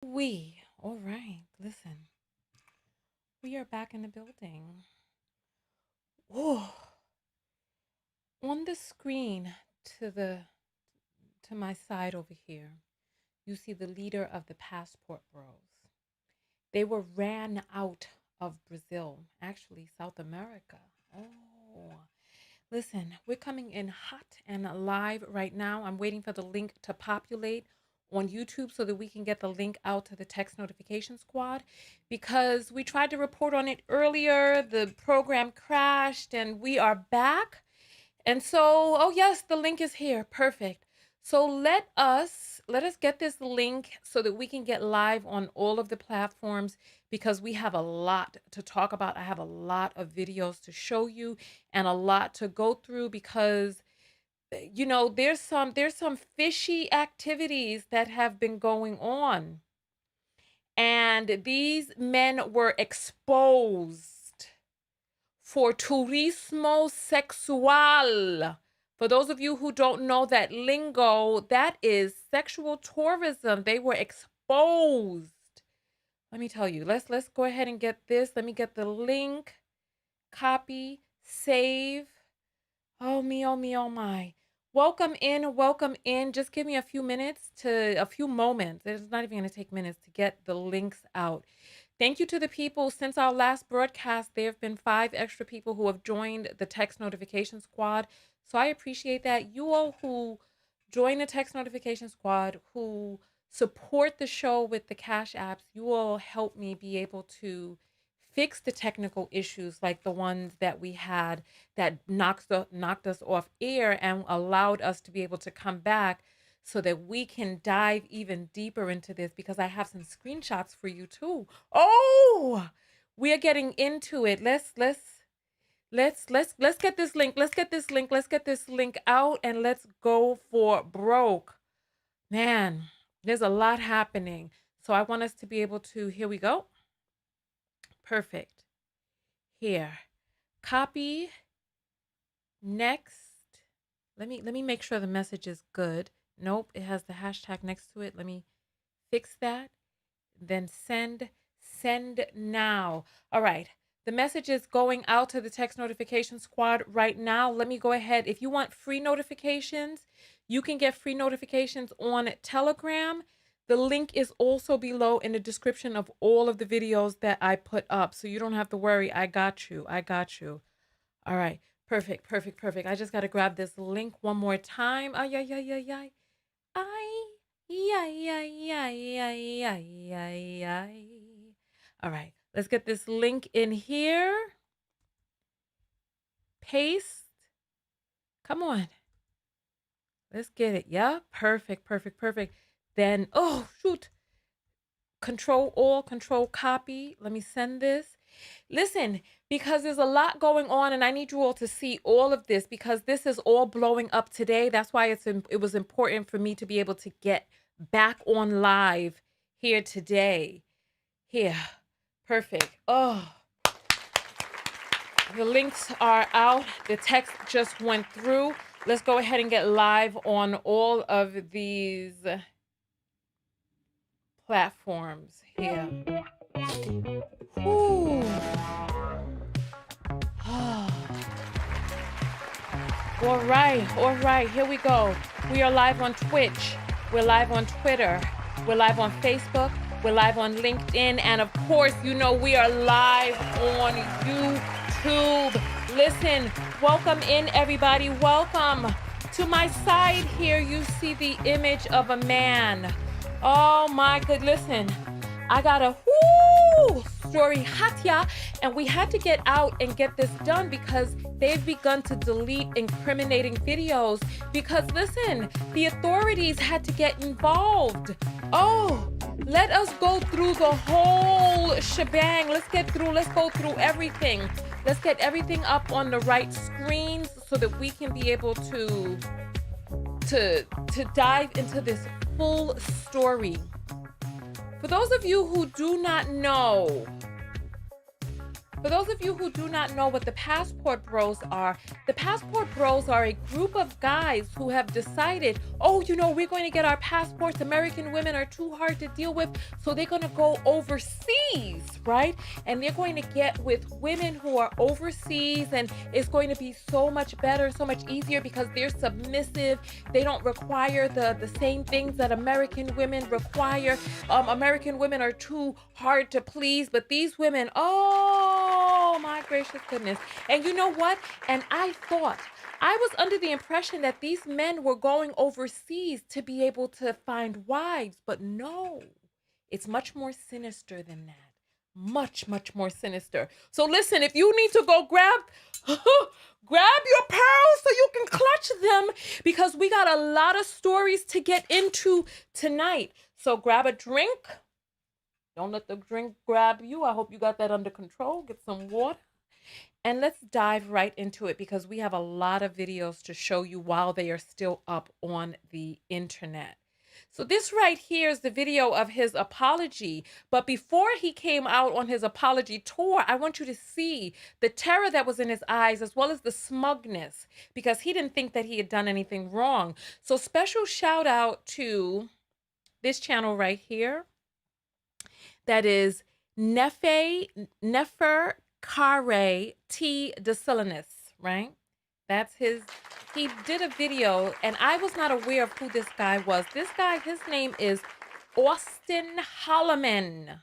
All right, listen, we are back in the building. Oh, on the screen to my side over here, you see the leader of the Passport Bros. They were ran out of Brazil, actually South America. Oh, listen, we're coming in hot and live right now. I'm waiting for the link to populate on YouTube so that we can get the link out to the text notification squad because we tried to report on it earlier. The program crashed and we are back. And so, oh yes, the link is here. Perfect. So let us get this link so that we can get live on all of the platforms because we have a lot to talk about. I have a lot of videos to show you and a lot to go through because there's some fishy activities that have been going on. And these men were exposed for turismo sexual. For those of you who don't know that lingo, that is sexual tourism. They were exposed. Let me tell you. Let's go ahead and get this. Let me get the link. Copy, save. Oh me, oh me, oh my. Welcome in, welcome in. Just give me a few moments. It's not even going to take minutes to get the links out. Thank you to the people. Since our last broadcast, there have been 5 extra people who have joined the text notification squad. So I appreciate that. You all who join the text notification squad, who support the show with the Cash apps, you all help me be able to fix the technical issues like the ones that we had that knocked us off air and allowed us to be able to come back so that we can dive even deeper into this because I have some screenshots for you too. Oh, we are getting into it. Let's get this link. Let's get this link. Let's get this link out and let's go for broke. Man, there's a lot happening. So I want us to be able to, here we go. Perfect. Here. Copy. Next. Let me make sure the message is good. Nope, it has the hashtag next to it. Let me fix that. Then send now. All right. The message is going out to the text notification squad right now. Let me go ahead. If you want free notifications, you can get free notifications on Telegram. The link is also below in the description of all of the videos that I put up. So you don't have to worry. I got you. I got you. All right. Perfect, perfect, perfect. I just got to grab this link one more time. Ay, ay, ay, ay, ay. Ay, ay, ay, ay, ay, ay, ay, ay. All right. Let's get this link in here. Paste. Come on. Let's get it. Yeah. Perfect, perfect, perfect. Then, oh, shoot. Control all, control copy. Let me send this. Listen, because there's a lot going on and I need you all to see all of this because this is all blowing up today. That's why it was important for me to be able to get back on live here today. Here. Perfect. Oh, the links are out. The text just went through. Let's go ahead and get live on all of these platforms here. Whew. All right, here we go. We are live on Twitch. We're live on Twitter. We're live on Facebook. We're live on LinkedIn. And of course, you know we are live on YouTube. Listen, welcome in everybody. Welcome. To my side here, you see the image of a man. Oh my good, listen. I got a story hatya, and we had to get out and get this done because they've begun to delete incriminating videos because listen, the authorities had to get involved. Oh, let us go through the whole shebang. Let's go through everything. Let's get everything up on the right screens so that we can be able to dive into this full story. For those of you who do not know, For those of you who do not know what the Passport Bros are, the Passport Bros are a group of guys who have decided, oh, you know, we're going to get our passports. American women are too hard to deal with, so they're going to go overseas, right? And they're going to get with women who are overseas, and it's going to be so much better, so much easier because they're submissive. They don't require the same things that American women require. American women are too hard to please, but these women, oh my gracious goodness. And you know what? And I was under the impression that these men were going overseas to be able to find wives, but no, it's much more sinister than that. Much, much more sinister. So listen, if you need to go grab your pearls so you can clutch them, because we got a lot of stories to get into tonight. So grab a drink. Don't let the drink grab you. I hope you got that under control. Get some water. And let's dive right into it, because we have a lot of videos to show you while they are still up on the internet. So this right here is the video of his apology. But before he came out on his apology tour, I want you to see the terror that was in his eyes, as well as the smugness, because he didn't think that he had done anything wrong. So special shout out to this channel right here. That is Nefer Kare T. DeSilinis, right? That's his. He did a video, and I was not aware of who this guy was. This guy, his name is Auston Holleman.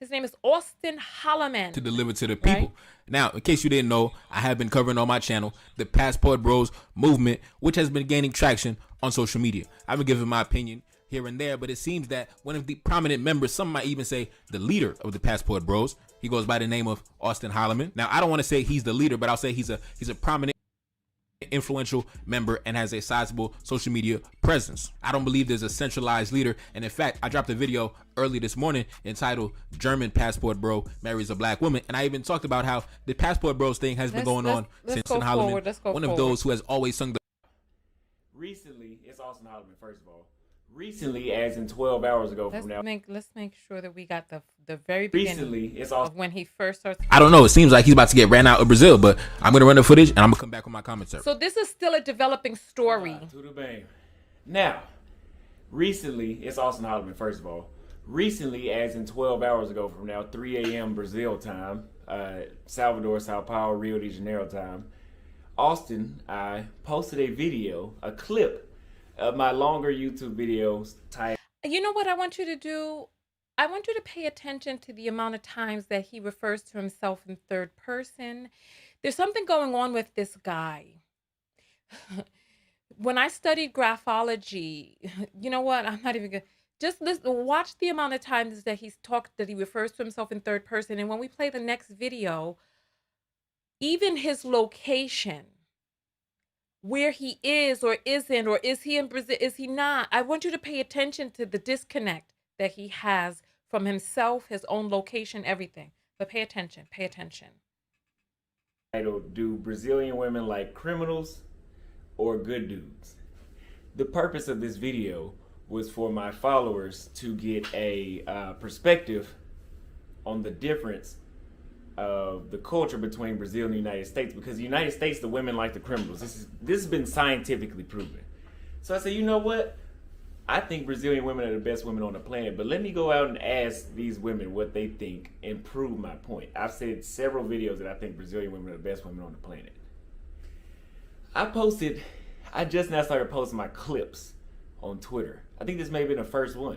His name is Auston Holleman. To deliver to the people. Right? Now, in case you didn't know, I have been covering on my channel the Passport Bros movement, which has been gaining traction on social media. I've been giving my opinion here and there, but it seems that one of the prominent members, some might even say the leader of the Passport Bros, he goes by the name of Auston Holleman. Now, I don't want to say he's the leader, but I'll say he's a prominent, influential member and has a sizable social media presence. I don't believe there's a centralized leader, and in fact, I dropped a video early this morning entitled "German Passport Bro Marries a Black Woman," and I even talked about how the Passport Bros thing has been going on since Auston Holleman, one of those who has always sung the. Recently, it's Auston Holleman, first of all. Recently, as in 12 hours ago from now. Let's make sure that we got the very beginning. Recently, it's also when he first starts. I don't know. It seems like he's about to get ran out of Brazil, but I'm going to run the footage and I'm going to come back with my commentary. So this is still a developing story. To the bang. Now, recently, it's Auston Holleman, first of all. Recently, as in 12 hours ago from now, 3 a.m. Brazil time, Salvador, Sao Paulo, Rio de Janeiro time, Austin, I posted a video, a clip of my longer YouTube videos titled. You know what I want you to do? I want you to pay attention to the amount of times that he refers to himself in third person. There's something going on with this guy. When I studied graphology, you know what? I'm not even gonna just listen, watch the amount of times that he refers to himself in third person. And when we play the next video, even his location, where he is or isn't, or is he in Brazil, is he not? I want you to pay attention to the disconnect that he has from himself, his own location, everything. But pay attention, pay attention. Do Brazilian women like criminals or good dudes? The purpose of this video was for my followers to get a perspective on the difference of the culture between Brazil and the United States, because the United States, the women like the criminals. This has been scientifically proven. So I said, you know what? I think Brazilian women are the best women on the planet, but let me go out and ask these women what they think and prove my point. I've said several videos that I think Brazilian women are the best women on the planet. I just now started posting my clips on Twitter. I think this may have been the first one.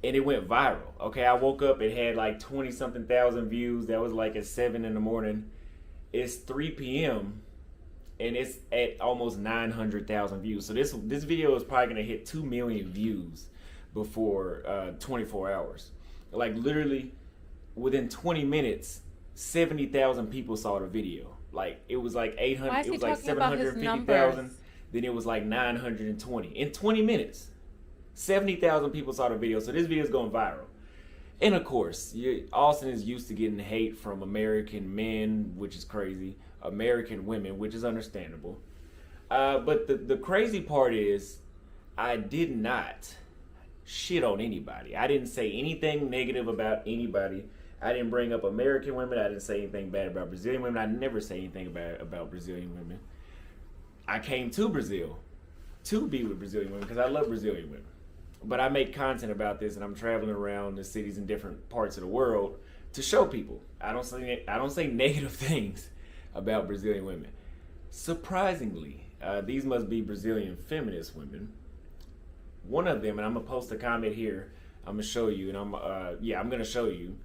And it went viral. Okay, I woke up, it had like 20-something thousand views. That was like at 7 in the morning. It's 3 p.m. and it's at almost 900,000 views. So this video is probably gonna hit 2 million views before 24 hours. Like literally within 20 minutes, 70,000 people saw the video. Like it was like 800, it was like 750,000. Then it was like 920 in 20 minutes. 70,000 people saw the video, so this video is going viral. And of course, Austin is used to getting hate from American men, which is crazy, American women, which is understandable. But the crazy part is, I did not shit on anybody. I didn't say anything negative about anybody. I didn't bring up American women. I didn't say anything bad about Brazilian women. I never say anything bad about Brazilian women. I came to Brazil to be with Brazilian women because I love Brazilian women. But I make content about this, and I'm traveling around the cities in different parts of the world to show people. I don't say negative things about Brazilian women. Surprisingly, these must be Brazilian feminist women. One of them, and I'm gonna post a comment here. I'm gonna show you, and I'm gonna show you.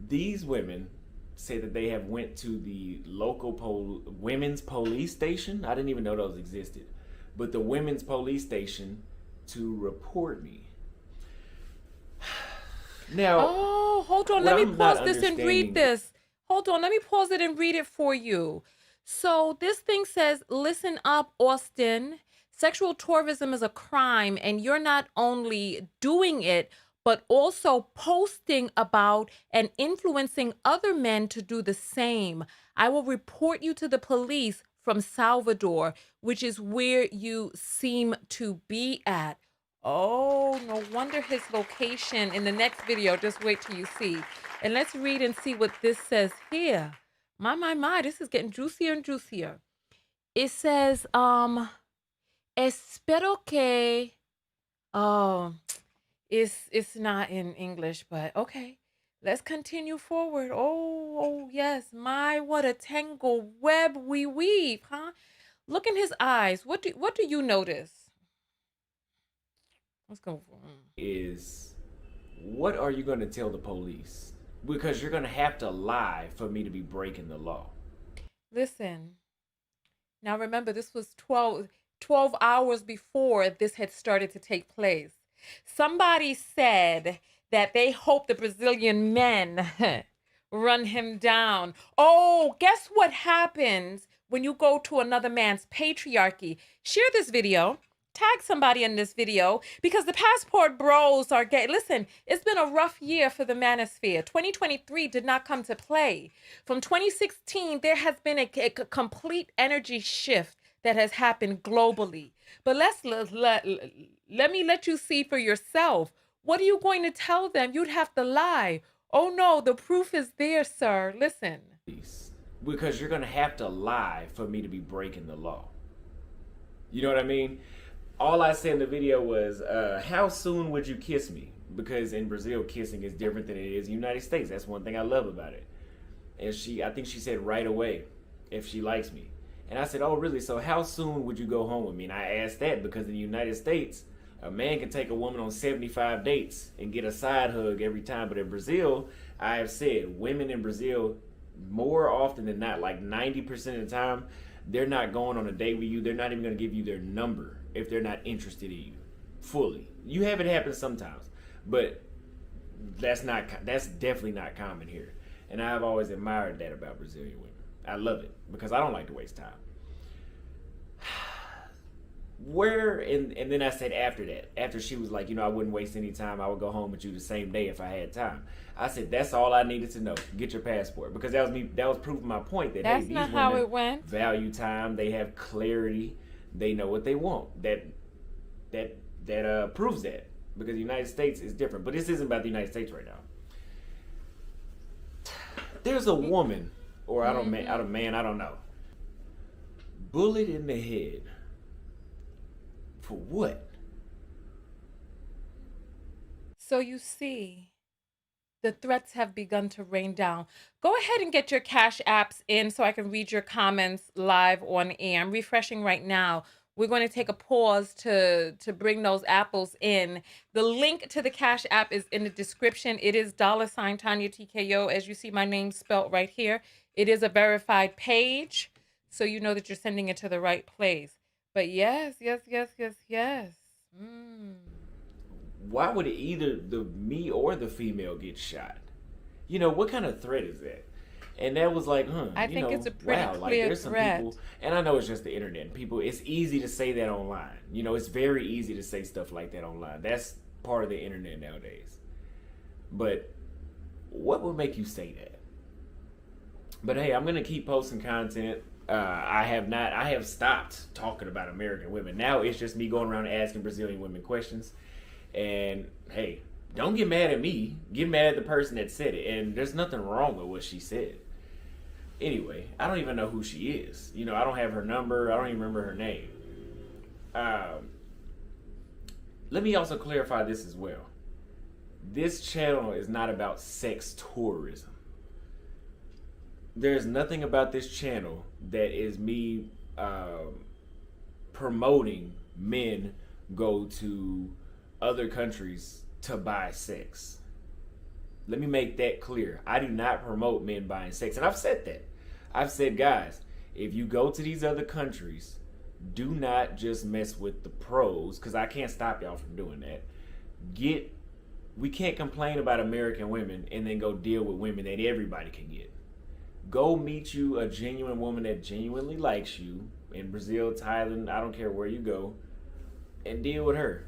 These women say that they have went to the local women's police station. I didn't even know those existed, but the women's police station to report me. Now, hold on. Let me pause this and read this. Hold on. Let me pause it and read it for you. So this thing says, listen up, Auston. Sexual tourism is a crime, and you're not only doing it, but also posting about and influencing other men to do the same. I will report you to the police from Salvador, which is where you seem to be at. Oh, no wonder his location in the next video. Just wait till you see. And let's read and see what this says here. My, this is getting juicier and juicier. It says, espero que, it's not in English, but okay. Let's continue forward. Oh, yes. My, what a tangle web we weave, huh? Look in his eyes. What do you notice? Let's go. Is what are you going to tell the police? Because you're going to have to lie for me to be breaking the law. Listen. Now remember, this was 12 hours before this had started to take place. Somebody said that they hope the Brazilian men run him down. Oh, guess what happens when you go to another man's patriarchy? Share this video. Tag somebody in this video, because the passport bros are gay. Listen, it's been a rough year for the manosphere. 2023 did not come to play. From 2016, there has been a complete energy shift that has happened globally. But let me let you see for yourself. What are you going to tell them? You'd have to lie. Oh no, the proof is there, sir. Listen. Because you're going to have to lie for me to be breaking the law. You know what I mean? All I said in the video was, how soon would you kiss me? Because in Brazil, kissing is different than it is in the United States. That's one thing I love about it. And I think she said right away, if she likes me. And I said, oh, really? So how soon would you go home with me? And I asked that because in the United States, a man can take a woman on 75 dates and get a side hug every time. But in Brazil, I have said, women in Brazil, more often than not, like 90% of the time, they're not going on a date with you. They're not even going to give you their number if they're not interested in you fully. You have it happen sometimes, but that's definitely not common here. And I've always admired that about Brazilian women. I love it because I don't like to waste time. And then I said after she was like, I wouldn't waste any time. I would go home with you the same day if I had time. I said, that's all I needed to know. Get your passport. Because that was proving my point that that's not how it went. Value time. They have clarity. They know what they want. That proves that. Because the United States is different. But this isn't about the United States right now. There's a woman, or I don't know. Bullet in the head. For what? So you see, the threats have begun to rain down. Go ahead and get your Cash Apps in so I can read your comments live on air. I'm refreshing right now. We're going to take a pause to bring those apples in. The link to the Cash App is in the description. It is $Tonya TKO. As you see, my name spelled right here. It is a verified page, so you know that you're sending it to the right place. But yes. Why would either me or the female get shot? What kind of threat is that? And that was like, I think it's a pretty clear there's some threat. People, and I know it's just the internet. People, it's easy to say that online. It's very easy to say stuff like that online. That's part of the internet nowadays. But what would make you say that? But hey, I'm gonna keep posting content. I have stopped talking about American women. Now it's just me going around asking Brazilian women questions. And hey, Don't get mad at me. Get mad at the person that said it. And there's nothing wrong with what she said. Anyway, I don't even know who she is. You know, I don't have her number. I don't even remember her name. Let me also clarify this as well. This channel is not about sex tourism. There's nothing about this channel that is me promoting men go to other countries to buy sex. Let me make that clear. I do not promote men buying sex. And I've said that. I've said, guys, if you go to these other countries, do not just mess with the pros, because I can't stop y'all from doing that. We can't complain about American women and then go deal with women that everybody can get. Go meet you a genuine woman that genuinely likes you in Brazil, Thailand, I don't care where you go, and deal with her.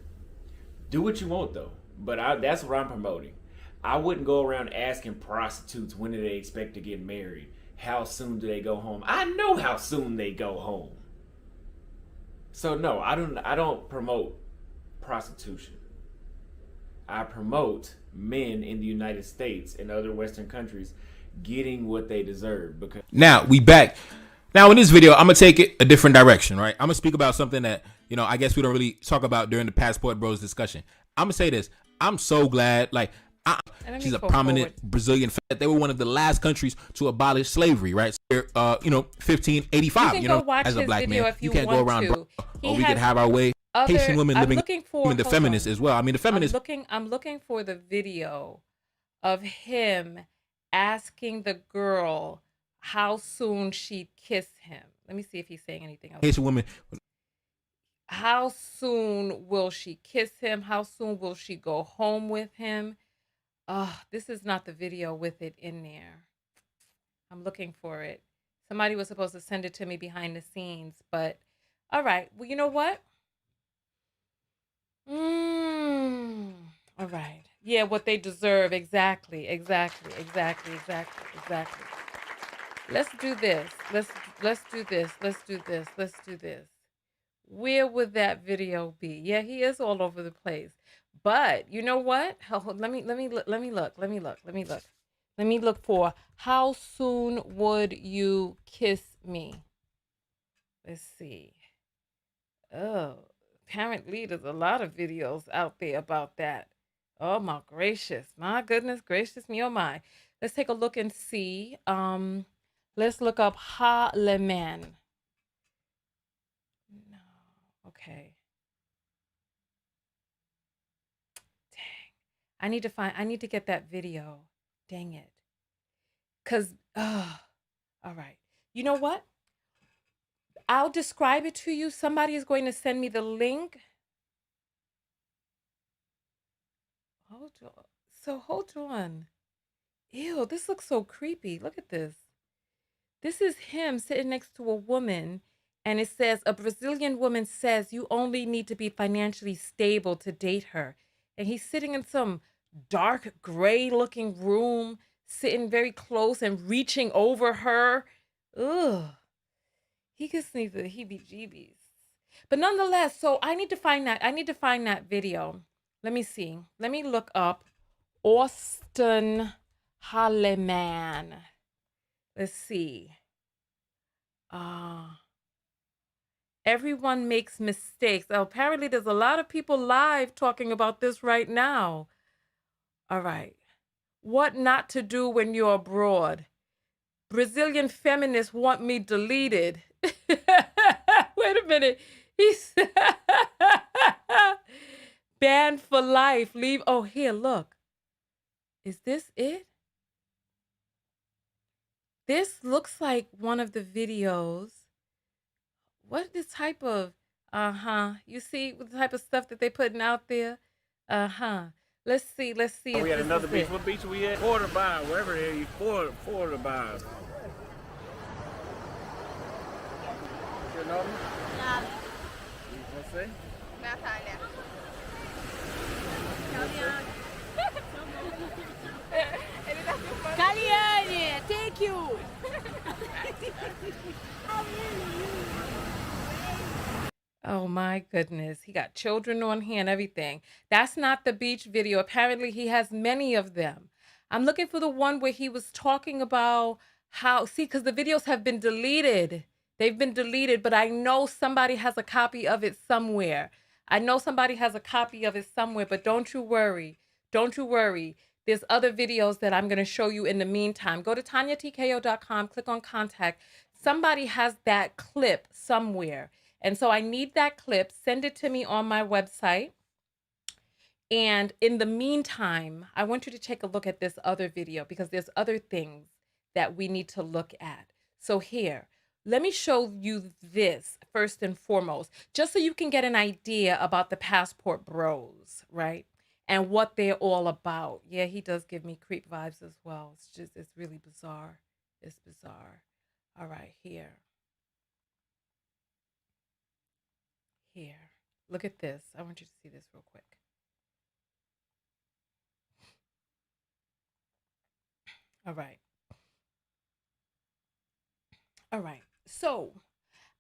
Do what you want though, but that's what I'm promoting. I wouldn't go around asking prostitutes when do they expect to get married, how soon do they go home. I know how soon they go home. So no, I don't promote prostitution. I promote men in the United States and other Western countries getting what they deserve. Because now we back. Now in this video, I'm gonna take it a different direction, right? I'm gonna speak about something that, you know, I guess we don't really talk about during the Passport Bros discussion. I'm gonna say this. I'm so glad, like, she's a prominent Brazilian. They were one of the last countries to abolish slavery, right? So, 1585. You know, as a black man, you can't go around. Or we can have our way. Haitian women living in the feminists as well. I mean, the feminists. I'm looking for the video of him asking the girl how soon she'd kiss him. Let me see if he's saying anything else. Haitian women. How soon will she kiss him? How soon will she go home with him? This is not the video with it in there. I'm looking for it. Somebody was supposed to send it to me behind the scenes, but all right. Well, you know what? All right. Yeah, what they deserve. Exactly. Let's do this. Let's do this. Where would that video be? Yeah, he is all over the place. But you know what? Let me look for how soon would you kiss me? Let's see. Oh, apparently there's a lot of videos out there about that. Oh my gracious. My goodness gracious me, oh my. Let's take a look and see. Let's look up Holleman. No. Okay. I need to get that video. Dang it. All right. You know what? I'll describe it to you. Somebody is going to send me the link. Hold on. Ew, this looks so creepy. Look at this. This is him sitting next to a woman, and it says, a Brazilian woman says you only need to be financially stable to date her. And he's sitting in some dark gray looking room, sitting very close and reaching over her. Ugh. He gives me the heebie-jeebies. But nonetheless, so I need to find that video. Let me see. Let me look up Auston Holleman. Let's see. Everyone makes mistakes. Apparently, there's a lot of people live talking about this right now. All right. What not to do when you're abroad. Brazilian feminists want me deleted. Wait a minute. He's banned for life. Leave. Oh, here, look. Is this it? This looks like one of the videos. What the type of, you see the type of stuff that they putting out there? Let's see. We had another beach. What beach we at? Porter Bar, wherever it is. Porter Bar. You know? Dạ. What's that? Mẹ thầy nè. Caliane, thank you. Oh my my goodness. He got children on here and everything. That's not the beach video. Apparently, he has many of them. I'm looking for the one where he was talking about how, see, because the videos have been deleted. They've been deleted, but I know somebody has a copy of it somewhere. I know somebody has a copy of it somewhere, but don't you worry. Don't you worry. There's other videos that I'm going to show you in the meantime. Go to TonyaTKO.com, click on contact. Somebody has that clip somewhere. And so I need that clip. Send it to me on my website. And in the meantime, I want you to take a look at this other video because there's other things that we need to look at. So here, let me show you this first and foremost, just so you can get an idea about the Passport Bros, right? And what they're all about. Yeah, he does give me creep vibes as well. It's really bizarre. It's bizarre. All right, here. Here. Look at this. I want you to see this real quick. All right. All right. So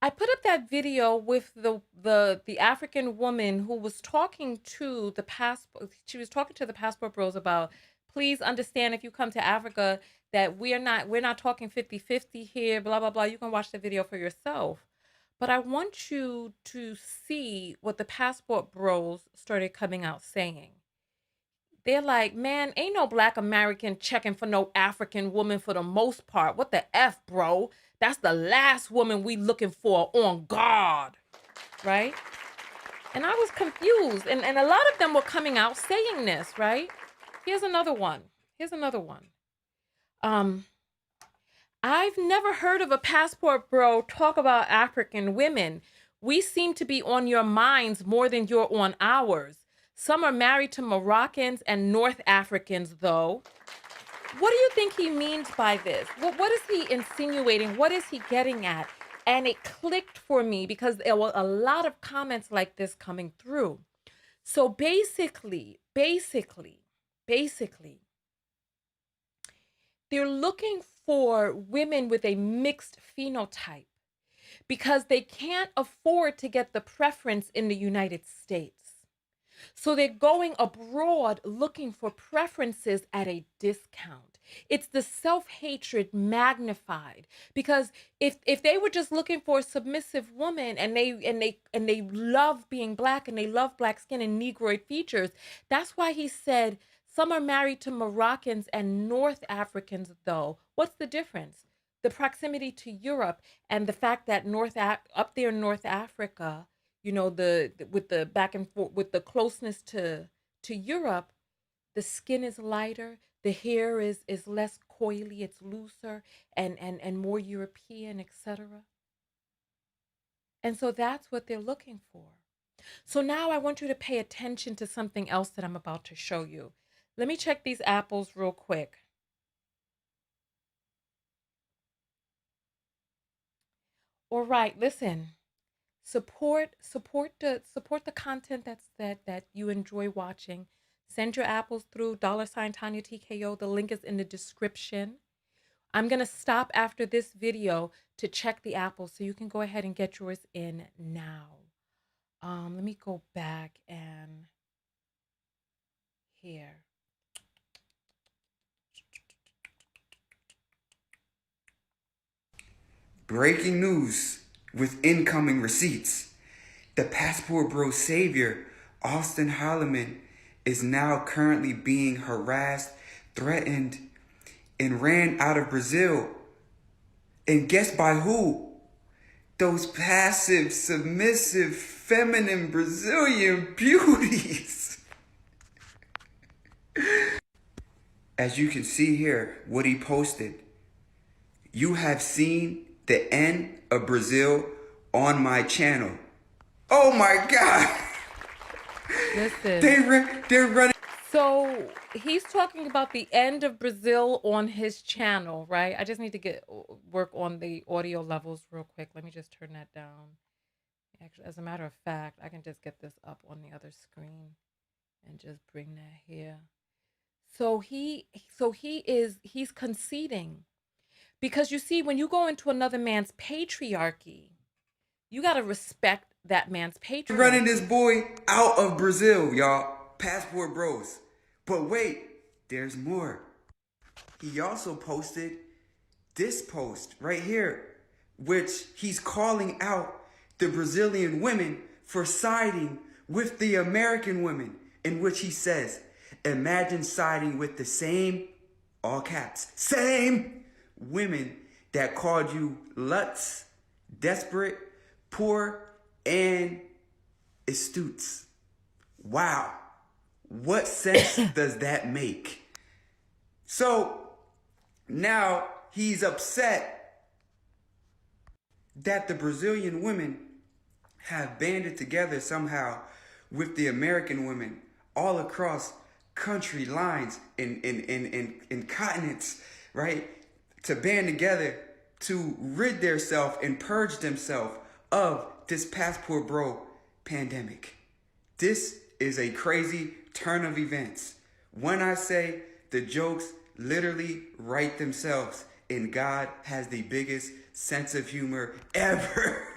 I put up that video with the African woman who was talking to the passport. She was talking to the Passport Bros about, please understand if you come to Africa that we're not talking 50-50 here, blah, blah, blah. You can watch the video for yourself. But I want you to see what the Passport Bros started coming out saying. They're like, man, ain't no Black American checking for no African woman for the most part. What the F, bro? That's the last woman we looking for on guard, right? And I was confused. And a lot of them were coming out saying this, right? Here's another one. Here's another one. I've never heard of a Passport Bro talk about African women. We seem to be on your minds more than you're on ours. Some are married to Moroccans and North Africans, though. What do you think he means by this? What is he insinuating? What is he getting at? And it clicked for me because there were a lot of comments like this coming through. So basically, they're looking for women with a mixed phenotype because they can't afford to get the preference in the United States. So they're going abroad looking for preferences at a discount. It's the self-hatred magnified, because if they were just looking for a submissive woman and they love being Black and they love Black skin and Negroid features, that's why he said some are married to Moroccans and North Africans, though. What's the difference? The proximity to Europe and the fact that up there in North Africa, you know, with the back and forth, with the closeness to Europe, the skin is lighter, the hair is less coily, it's looser and more European, etc. And so that's what they're looking for. So now I want you to pay attention to something else that I'm about to show you. Let me check these apples real quick. All right, listen. Support the content that you enjoy watching. Send your apples through $Tanya TKO. The link is in the description. I'm gonna stop after this video to check the apples, so you can go ahead and get yours in now. Let me go back and here. Breaking news with incoming receipts. The Passport Bro savior, Auston Holleman, is now currently being harassed, threatened, and ran out of Brazil. And guess by who? Those passive, submissive, feminine Brazilian beauties. As you can see here, what he posted. You have seen the end of Brazil on my channel. Oh my God. Listen. They're running. So he's talking about the end of Brazil on his channel, right? I just need to work on the audio levels real quick. Let me just turn that down. Actually, as a matter of fact, I can just get this up on the other screen and just bring that here. So he's conceding, because you see, when you go into another man's patriarchy, you got to respect that man's patriarchy. Running this boy out of Brazil, y'all. Passport Bros. But wait, there's more. He also posted this post right here, which he's calling out the Brazilian women for siding with the American women, in which he says, imagine siding with the same, all caps, same women that called you luts, desperate, poor, and astutes. Wow. What sense does that make? So now he's upset that the Brazilian women have banded together somehow with the American women all across country lines in continents, right? To band together to rid themselves and purge themselves of this passport bro pandemic. This is a crazy turn of events. When I say the jokes literally write themselves, and God has the biggest sense of humor ever.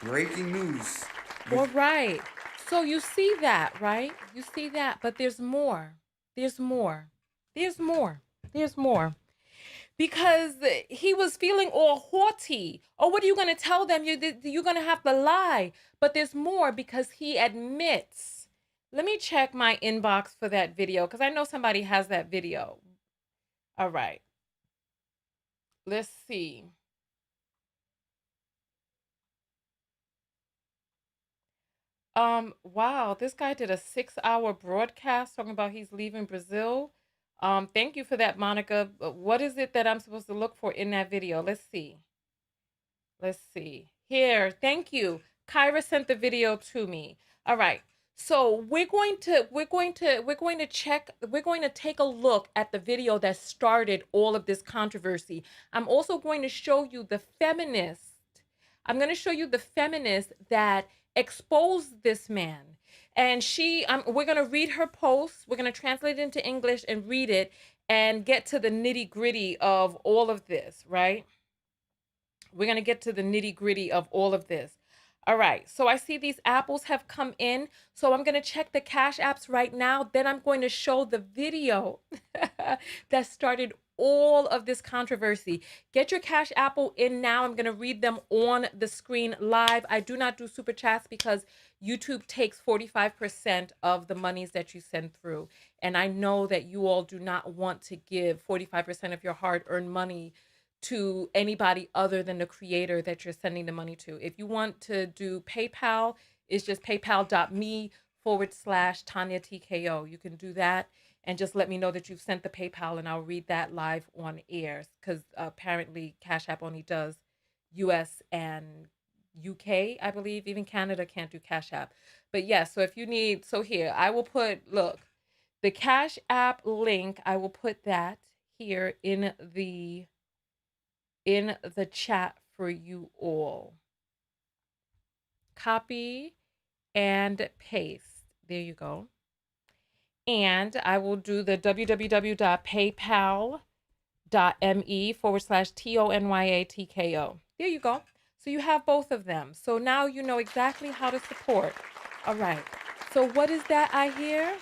Breaking news. All right. So you see that, right? You see that, but there's more. There's more. There's more. There's more. Because he was feeling all haughty. Oh, what are you going to tell them? You're going to have to lie. But there's more, because he admits. Let me check my inbox for that video, because I know somebody has that video. All right. Let's see. Wow, this guy did a 6-hour broadcast talking about he's leaving Brazil. Thank you for that, Monica. What is it that I'm supposed to look for in that video? Let's see. Let's see. Here, thank you. Kyra sent the video to me. All right. So we're going to take a look at the video that started all of this controversy. I'm also going to show you the feminist. I'm going to show you the feminist that exposed this man. And we're going to read her post. We're going to translate it into English and read it and get to the nitty gritty of all of this, right? We're going to get to the nitty gritty of all of this. All right. So I see these apples have come in. So I'm going to check the Cash Apps right now. Then I'm going to show the video that started all of this controversy. Get your Cash Apple in now. I'm going to read them on the screen live. I do not do super chats because YouTube takes 45% of the monies that you send through. And I know that you all do not want to give 45% of your hard-earned money to anybody other than the creator that you're sending the money to. If you want to do PayPal, it's just paypal.me/Tonya TKO. You can do that and just let me know that you've sent the PayPal and I'll read that live on air, because apparently Cash App only does US and UK, I believe. Even Canada can't do Cash App. But yes, so if you need, so here, I will put, look, the Cash App link, I will put that here in the chat for you all. Copy and paste. There you go. And I will do the www.paypal.me/TONYATKO. There you go. So you have both of them. So now you know exactly how to support. All right. So what is that I hear?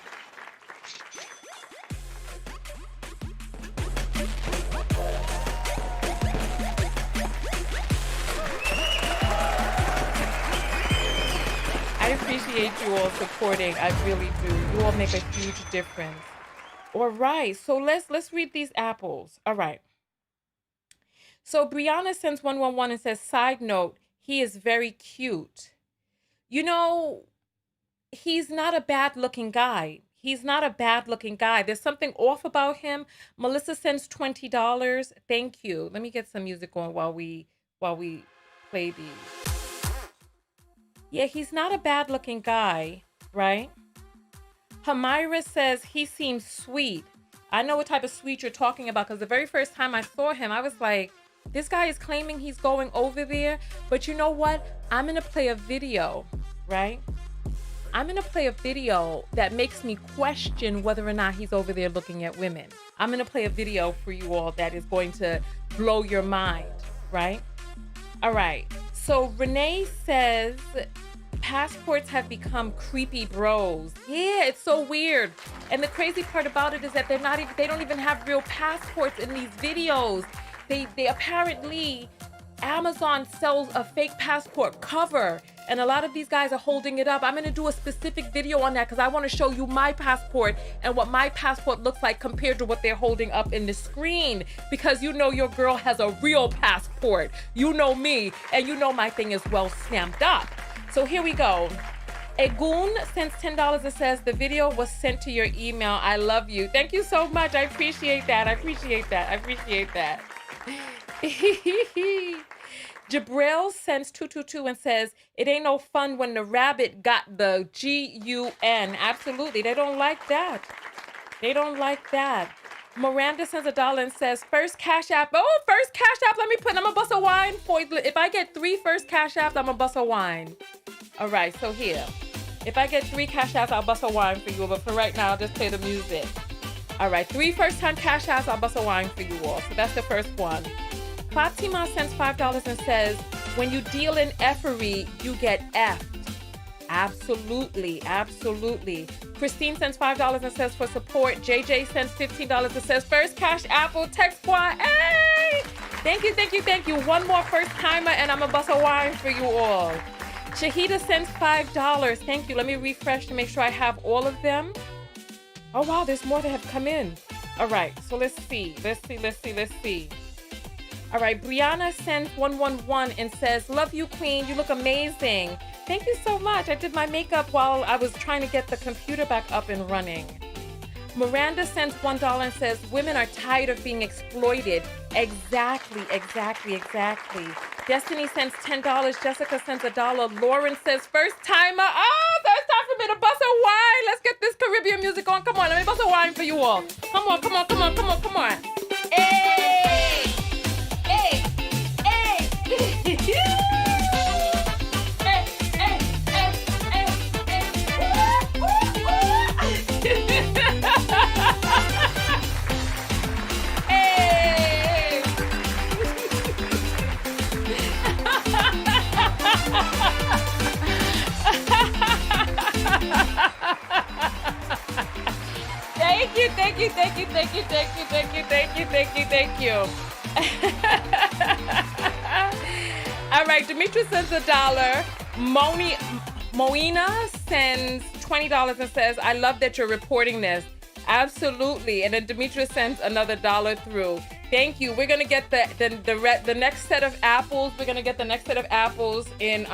I appreciate you all supporting. I really do. You all make a huge difference. All right. So let's read these apples. All right. So Brianna sends 111 and says, side note, he is very cute. You know, he's not a bad looking guy. He's not a bad looking guy. There's something off about him. Melissa sends $20. Thank you. Let me get some music on while we play these. Yeah, he's not a bad looking guy, right? Hamira says he seems sweet. I know what type of sweet you're talking about, because the very first time I saw him, I was like, this guy is claiming he's going over there. But you know what? I'm going to play a video, right? I'm going to play a video that makes me question whether or not he's over there looking at women. I'm going to play a video for you all that is going to blow your mind, right? All right. So Renee says passports have become creepy bros. Yeah, it's so weird. And the crazy part about it is that they don't even have real passports in these videos. They apparently, Amazon sells a fake passport cover, and a lot of these guys are holding it up. I'm gonna do a specific video on that because I want to show you my passport and what my passport looks like compared to what they're holding up in the screen, because you know your girl has a real passport. You know me, and you know my thing is well stamped up. So here we go. Egun sends $10 and says the video was sent to your email. I love you. Thank you so much. I appreciate that. I appreciate that. I appreciate that. Jabril sends 222 and says, it ain't no fun when the rabbit got the G-U-N. Absolutely. They don't like that. They don't like that. Miranda sends $1 and says, first Cash App. Oh, first Cash App. I'm gonna bust a wine for you. If I get 3 first Cash Apps, I'm gonna bust a wine. All right, so here. If I get 3 Cash Apps, I'll bust a wine for you. But for right now, I'll just play the music. All right, 3 first-time Cash Apps, I'll bust a wine for you all. So that's the first one. Fatima sends $5 and says, when you deal in effery, you get effed. Absolutely, absolutely. Christine sends $5 and says for support. JJ sends $15 and says first Cash Apple Tech Squad. Hey! Thank you, thank you, thank you. One more first timer and I'm gonna bust a wine for you all. Shahida sends $5. Thank you. Let me refresh to make sure I have all of them. Oh wow, there's more that have come in. All right, so let's see. All right, Brianna sends 111 and says, love you, queen. You look amazing. Thank you so much. I did my makeup while I was trying to get the computer back up and running. Miranda sends $1 and says, women are tired of being exploited. Exactly. Destiny sends $10. Jessica sends $1. Lauren says, first timer. Oh, so it's time for me to bust a wine. Let's get this Caribbean music on. Come on, let me bust a wine for you all. Come on. Hey! Thank you. All right, Demetra sends $1. Moina sends $20 and says, I love that you're reporting this. Absolutely. And then Demetra sends another $1 through. Thank you. We're gonna get the next set of apples. We're gonna get the next set of apples in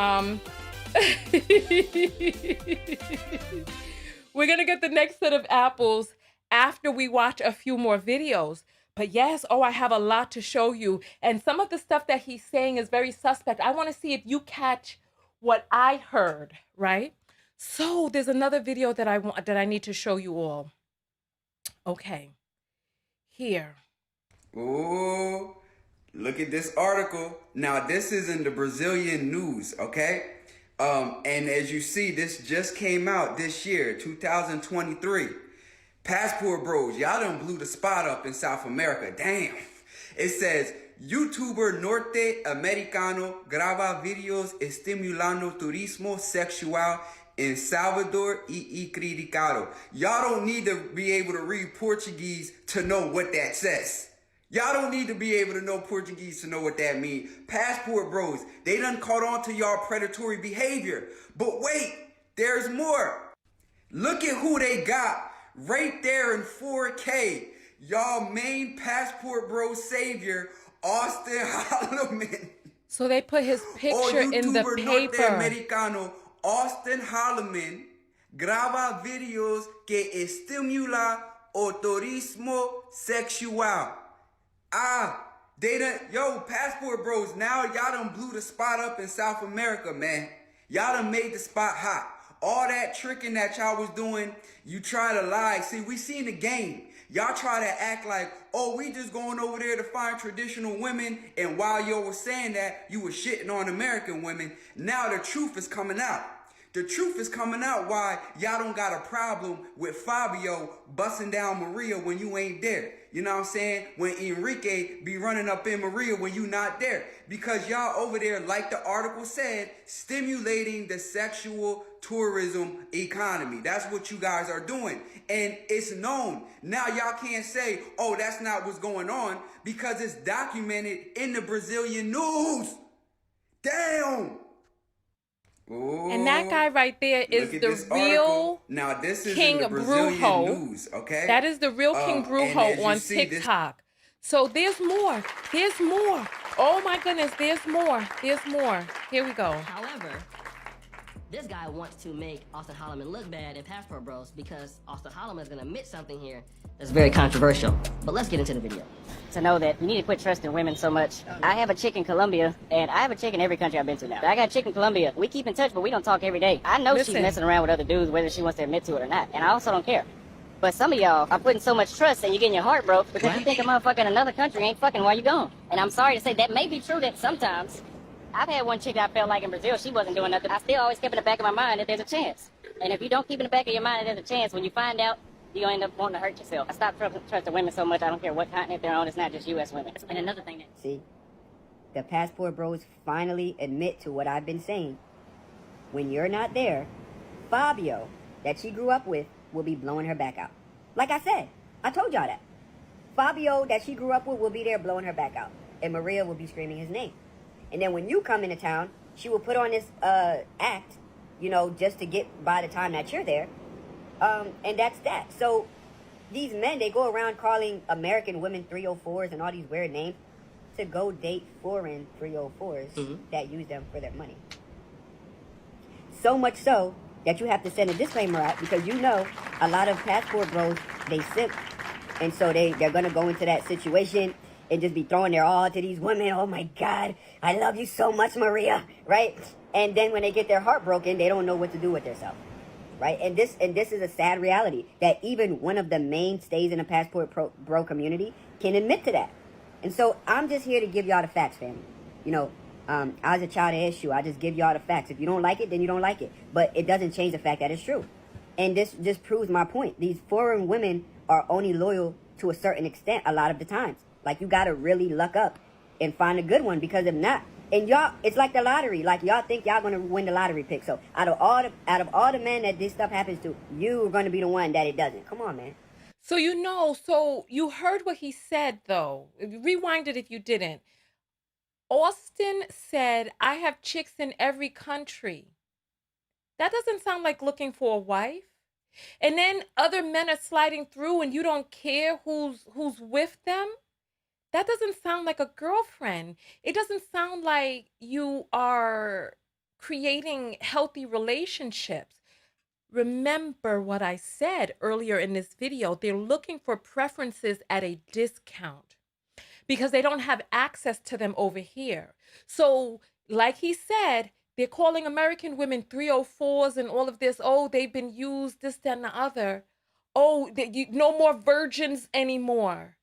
We're gonna get the next set of apples after we watch a few more videos. But yes, I have a lot to show you. And some of the stuff that he's saying is very suspect. I want to see if you catch what I heard, right? So there's another video that I need to show you all. Okay. Here. Oh, look at this article. Now, this is in the Brazilian news, okay? And as you see, this just came out this year, 2023. Passport bros, y'all done blew the spot up in South America. Damn. It says, YouTuber norte-americano graba videos estimulando turismo sexual in Salvador y criticado. Y'all don't need to be able to read Portuguese to know what that says. Y'all don't need to be able to know Portuguese to know what that means. Passport bros, they done caught on to y'all predatory behavior. But wait, there's more. Look at who they got right there in 4K. Y'all main passport bro savior, Auston Holleman. So they put his picture in the paper. Norte-americano Auston Holleman graba videos que estimula o turismo sexual. Passport bros, now y'all done blew the spot up in South America, man. Y'all done made the spot hot. All that tricking that y'all was doing, you try to lie. See, we seen the game. Y'all try to act like, we just going over there to find traditional women. And while y'all was saying that, you was shitting on American women. Now the truth is coming out. The truth is coming out why y'all don't got a problem with Fabio busting down Maria when you ain't there. You know what I'm saying? When Enrique be running up in Maria when you not there. Because y'all over there, like the article said, stimulating the sexual tourism economy. That's what you guys are doing. And it's known. Now y'all can't say, oh, that's not what's going on, because it's documented in the Brazilian news. Damn. Ooh, And that guy right there is the real now, this is King in the Brazilian Brujo. news, okay? That is the real King Brujo on TikTok. So there's more. There's more. Oh my goodness, there's more. There's more. Here we go. However, this guy wants to make Auston Holleman look bad in Passport Bros because Auston Holleman is going to admit something here that's very controversial. But let's get into the video. To know that you need to quit trusting women so much. I have a chick in Colombia, and I have a chick in every country I've been to now. I got a chick in Colombia. We keep in touch, but we don't talk every day. I know she's messing around with other dudes, whether she wants to admit to it or not. And I also don't care. But some of y'all are putting so much trust and you're getting your heart broke because you think a motherfucker in another country ain't fucking while you gone. And I'm sorry to say that may be true that sometimes. I've had one chick that I felt like in Brazil, she wasn't doing nothing. I still always kept in the back of my mind that there's a chance. And if you don't keep in the back of your mind that there's a chance, when you find out, you're going to end up wanting to hurt yourself. I stopped trusting women so much, I don't care what continent they're on, it's not just U.S. women. And another thing that... See, the Passport Bros finally admit to what I've been saying. When you're not there, Fabio, that she grew up with, will be blowing her back out. Like I said, I told y'all that. Fabio, that she grew up with, will be there blowing her back out. And Maria will be screaming his name. And then when you come into town, she will put on this act, you know, just to get by the time that you're there. And that's that. So these men, they go around calling American women 304s and all these weird names to go date foreign 304s that use them for their money. So much so that you have to send a disclaimer out because you know a lot of Passport Bros, they simp. And so they're going to go into that situation and just be throwing their all to these women. Oh my God, I love you so much, Maria, right? And then when they get their heart broken, they don't know what to do with themselves, right? And this is a sad reality that even one of the mainstays in the Passport Bro community can admit to that. And so I'm just here to give y'all the facts, family. You know, I was a child of issue. I just give y'all the facts. If you don't like it, then you don't like it. But it doesn't change the fact that it's true. And this just proves my point. These foreign women are only loyal to a certain extent a lot of the times. Like, you gotta really luck up and find a good one, because if not, and y'all, it's like the lottery. Like, y'all think y'all gonna win the lottery pick. So out of all the men that this stuff happens to, you're gonna be the one that it doesn't. Come on, man. So you heard what he said, though. Rewind it if you didn't. Auston said, I have chicks in every country. That doesn't sound like looking for a wife. And then other men are sliding through and you don't care who's with them. That doesn't sound like a girlfriend. It doesn't sound like you are creating healthy relationships. Remember what I said earlier in this video. They're looking for preferences at a discount because they don't have access to them over here. So, like he said, they're calling American women 304s and all of this. Oh, they've been used, this, that, and the other. Oh, no more virgins anymore.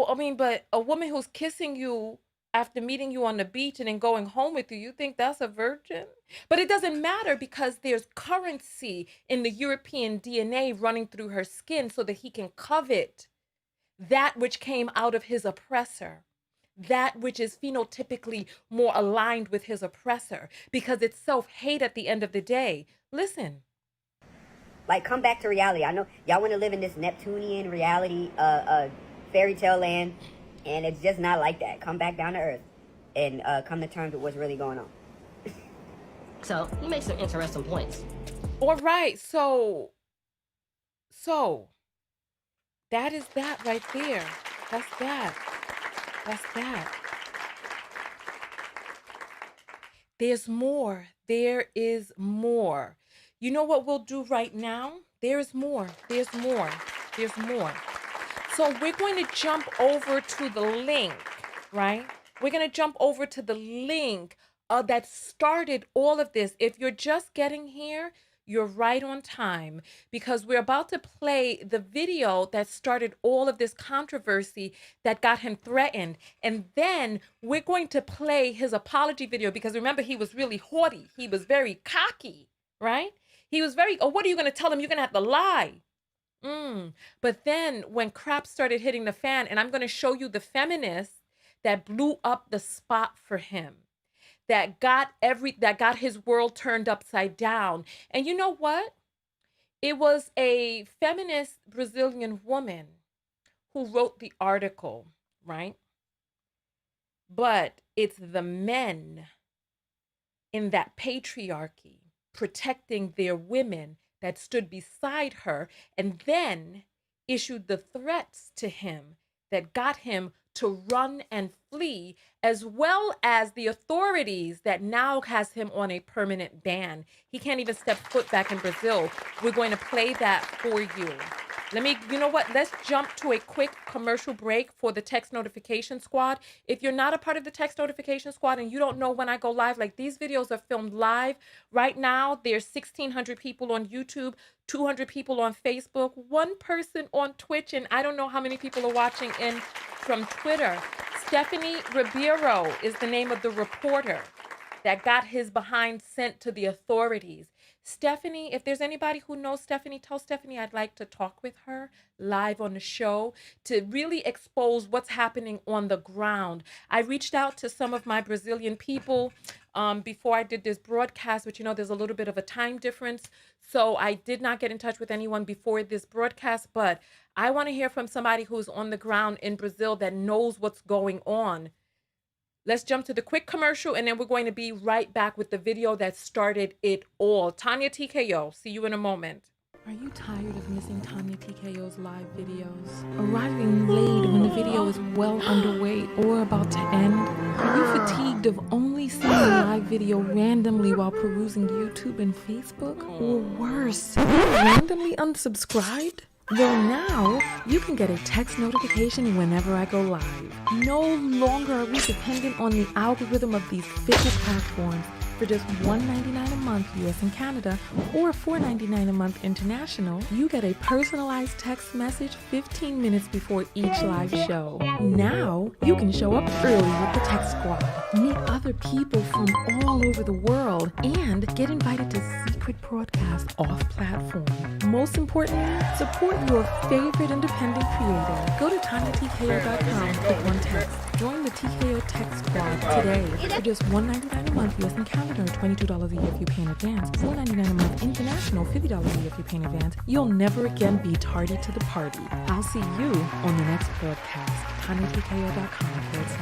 I mean, but a woman who's kissing you after meeting you on the beach and then going home with you, you think that's a virgin? But it doesn't matter because there's currency in the European DNA running through her skin so that he can covet that which came out of his oppressor, that which is phenotypically more aligned with his oppressor, because it's self-hate at the end of the day. Listen. Like, come back to reality. I know y'all want to live in this Neptunian reality, fairy tale land, and it's just not like that. Come back down to earth and come to terms with what's really going on. So he makes some interesting points. All right, so that is that right there. That's that. There's more. There is more. You know what we'll do right now? There's more. There's more. There's more. So we're going to jump over to the link, right? We're going to jump over to the link that started all of this. If you're just getting here, you're right on time, because we're about to play the video that started all of this controversy that got him threatened. And then we're going to play his apology video, because remember, he was really haughty. He was very cocky. right? He was very, oh, what are you going to tell him? You're going to have to lie. But then when crap started hitting the fan, and I'm going to show you the feminists that blew up the spot for him, that got his world turned upside down. And you know what? It was a feminist Brazilian woman who wrote the article, right? But it's the men in that patriarchy protecting their women that stood beside her and then issued the threats to him that got him to run and flee, as well as the authorities that now has him on a permanent ban. He can't even step foot back in Brazil. We're going to play that for you. You know what? Let's jump to a quick commercial break for the text notification squad. If you're not a part of the text notification squad and you don't know when I go live, like these videos are filmed live. Right now, there's 1,600 people on YouTube, 200 people on Facebook, one person on Twitch, and I don't know how many people are watching in from Twitter. Stephanie Ribeiro is the name of the reporter that got his behind sent to the authorities. Stephanie, if there's anybody who knows Stephanie, tell Stephanie I'd like to talk with her live on the show to really expose what's happening on the ground. I reached out to some of my Brazilian people before I did this broadcast, but you know, there's a little bit of a time difference. So I did not get in touch with anyone before this broadcast, but I want to hear from somebody who's on the ground in Brazil that knows what's going on. Let's jump to the quick commercial, and then we're going to be right back with the video that started it all. Tonya TKO, see you in a moment. Are you tired of missing Tonya TKO's live videos? Arriving late when the video is well underway or about to end? Are you fatigued of only seeing a live video randomly while perusing YouTube and Facebook? Or worse, randomly unsubscribed? Well, now you can get a text notification whenever I go live. No longer are we dependent on the algorithm of these fickle platforms. For just $1.99 a month US and Canada, or $4.99 a month international, you get a personalized text message 15 minutes before each live show. Now, you can show up early with the Text Squad, meet other people from all over the world, and get invited to secret broadcasts off-platform. Most importantly, support your favorite independent creator. Go to TonyaTKO.com and click on text. Join the TKO Text Squad today for just $1.99 a month US and Canada, or $22 a year if you pay in advance, $4.99 a month international, $50 a year if you pay in advance. You'll never again be tardy to the party. I'll see you on the next broadcast. TonyaTKO.com/text.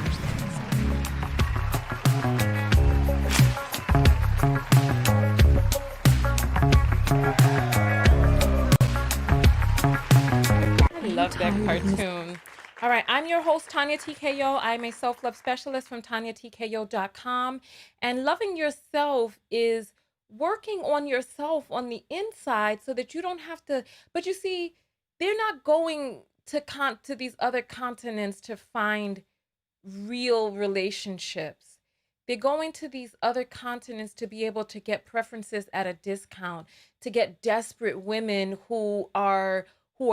I love that cartoon. All right, I'm your host, Tonya TKO. I'm a self-love specialist from TonyaTKO.com. And loving yourself is working on yourself on the inside so that you don't have to, but you see, they're not going to these other continents to find real relationships. They're going to these other continents to be able to get preferences at a discount, to get desperate women who are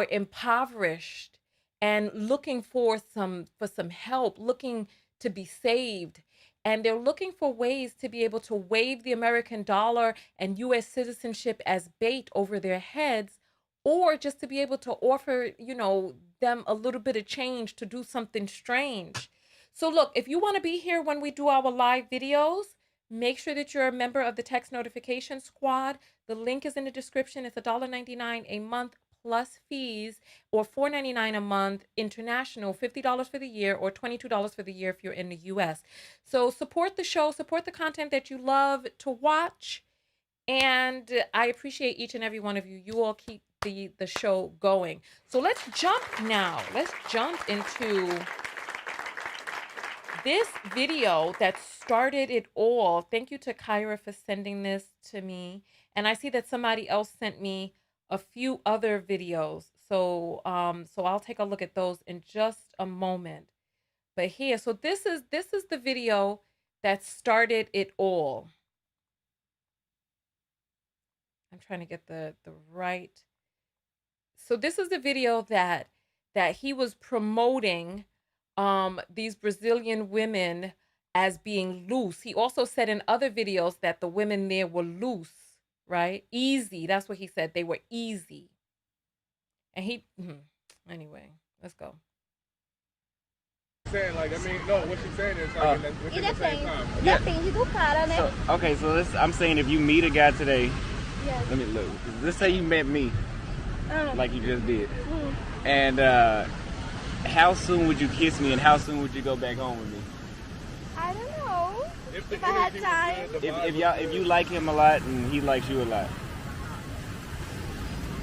impoverished and looking for some help, looking to be saved. And they're looking for ways to be able to wave the American dollar and US citizenship as bait over their heads, or just to be able to offer, them a little bit of change to do something strange. So look, if you want to be here when we do our live videos, make sure that you're a member of the Text Notification Squad. The link is in the description. It's $1.99 a month plus fees, or $4.99 a month international, $50 for the year, or $22 for the year if you're in the US. So support the show, support the content that you love to watch, and I appreciate each and every one of you. You all keep the show going. So let's jump now. Let's jump into this video that started it all. Thank you to Kyra for sending this to me. And I see that somebody else sent me a few other videos. So I'll take a look at those in just a moment. But here, so this is the video that started it all. I'm trying to get the right. So this is the video that he was promoting these Brazilian women as being loose. He also said in other videos that the women there were loose. right? Easy. That's what he said. They were easy. And he, anyway, let's go. Saying like, I mean, no, what she's saying is like within the same time. Depende do cara, né? So, okay, so I'm saying if you meet a guy today, Yes. let me look. Let's say you met me, like you just did, and how soon would you kiss me, and how soon would you go back home with me? I don't know. If I had time. If you like him a lot and he likes you a lot,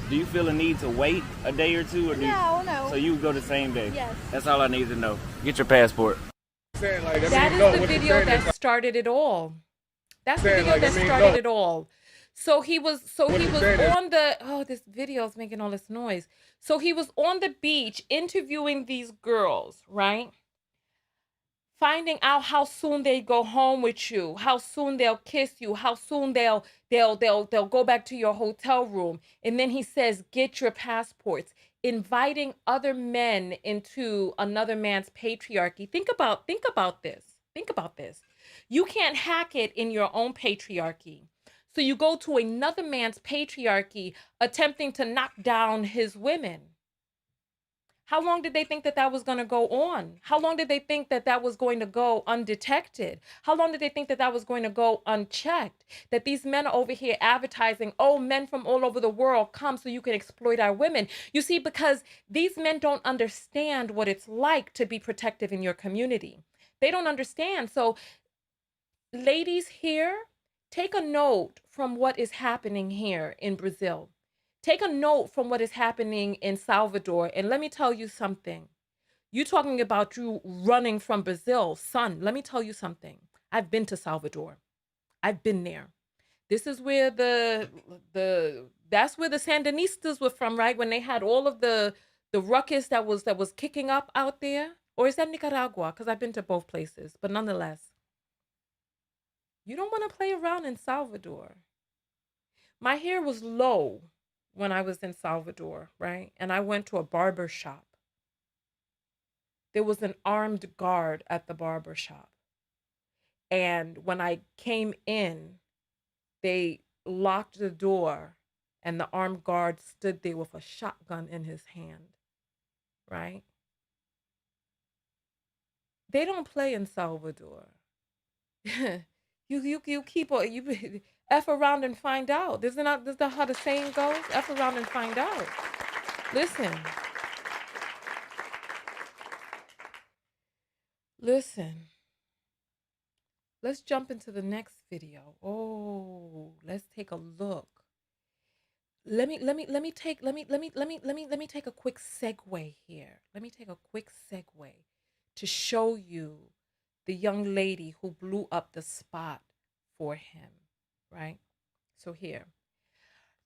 do you feel a need to wait a day or two, or No. So you would go the same day? Yes. That's all I need to know. Get your passport. saying like, I That mean, is no, the what she's video saying that is started it all. That's the saying, video like, I that mean, started no. it all. So he was What he's saying is- on the this video is making all this noise. So he was on the beach interviewing these girls, right? Finding out how soon they go home with you, how soon they'll kiss you, how soon they'll go back to your hotel room. And then he says, "Get your passports." Inviting other men into another man's patriarchy. Think about this. Think about this. You can't hack it in your own patriarchy. So you go to another man's patriarchy attempting to knock down his women. How long did they think that was going to go on? How long did they think that was going to go undetected? How long did they think that was going to go unchecked? That these men are over here advertising, oh, men from all over the world come so you can exploit our women. You see, because these men don't understand what it's like to be protective in your community. They don't understand. So ladies here, take a note from what is happening here in Brazil. Take a note from what is happening in Salvador. And let me tell you something. You talking about you running from Brazil, son, let me tell you something. I've been to Salvador. I've been there. This is where that's where the Sandinistas were from, right? When they had all of the ruckus that was kicking up out there. Or is that Nicaragua? Because I've been to both places. But nonetheless, you don't want to play around in Salvador. My hair was low when I was in Salvador, right? And I went to a barber shop. There was an armed guard at the barber shop. And when I came in, they locked the door and the armed guard stood there with a shotgun in his hand, right? They don't play in Salvador. You keep on, you F around and find out. This is not how the saying goes? F around and find out. Listen. Let's jump into the next video. Oh, let's take a look. Let me take a quick segue here. Let me take a quick segue to show you the young lady who blew up the spot for him, right? So here,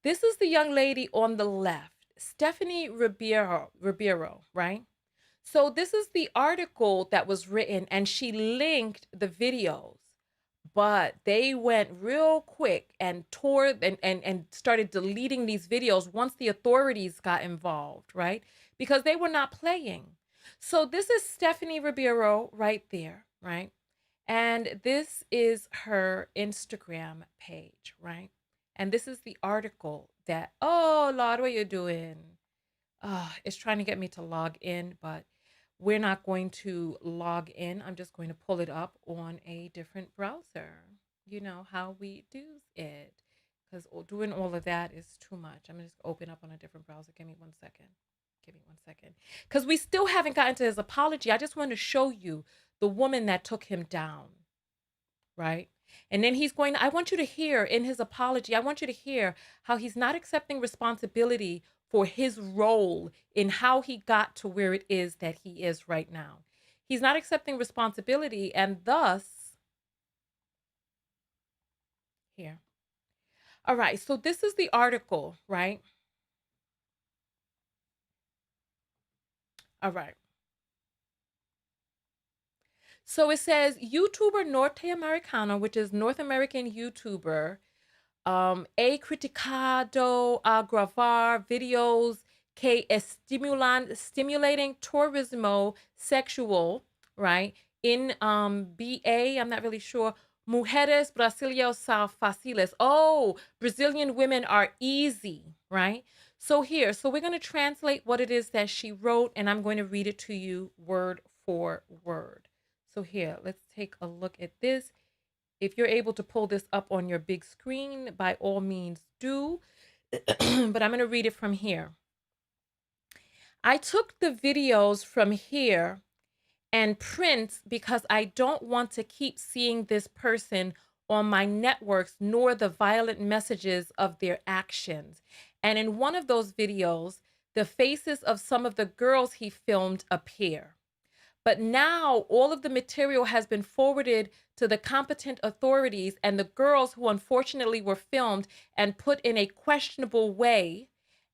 this is the young lady on the left, Stephanie Ribeiro, right? So this is the article that was written and she linked the videos, but they went real quick and tore and started deleting these videos once the authorities got involved, right? Because they were not playing. So this is Stephanie Ribeiro right there, right? And this is her Instagram page, right? And this is the article that, oh, Lord, what are you doing? It's trying to get me to log in, but we're not going to log in. I'm just going to pull it up on a different browser. You know how we do it. Because doing all of that is too much. I'm just open up on a different browser. Give me 1 second. Because we still haven't gotten to his apology. I just want to show you the woman that took him down, right? And then I want you to hear in his apology, I want you to hear how he's not accepting responsibility for his role in how he got to where it is that he is right now. He's not accepting responsibility, and thus, here. All right, so this is the article, right? All right. So it says YouTuber Norteamericano, which is North American YouTuber, he criticado a gravar videos que stimulating turismo sexual, right? In BA, I'm not really sure, Mujeres brasileiras são fáciles. Oh, Brazilian women are easy, right? So we're going to translate what it is that she wrote, and I'm going to read it to you word for word. So here, let's take a look at this. If you're able to pull this up on your big screen, by all means do. But I'm going to read it from here. I took the videos from here and print because I don't want to keep seeing this person on my networks nor the violent messages of their actions. And in one of those videos, the faces of some of the girls he filmed appear. But now all of the material has been forwarded to the competent authorities, and the girls who unfortunately were filmed and put in a questionable way,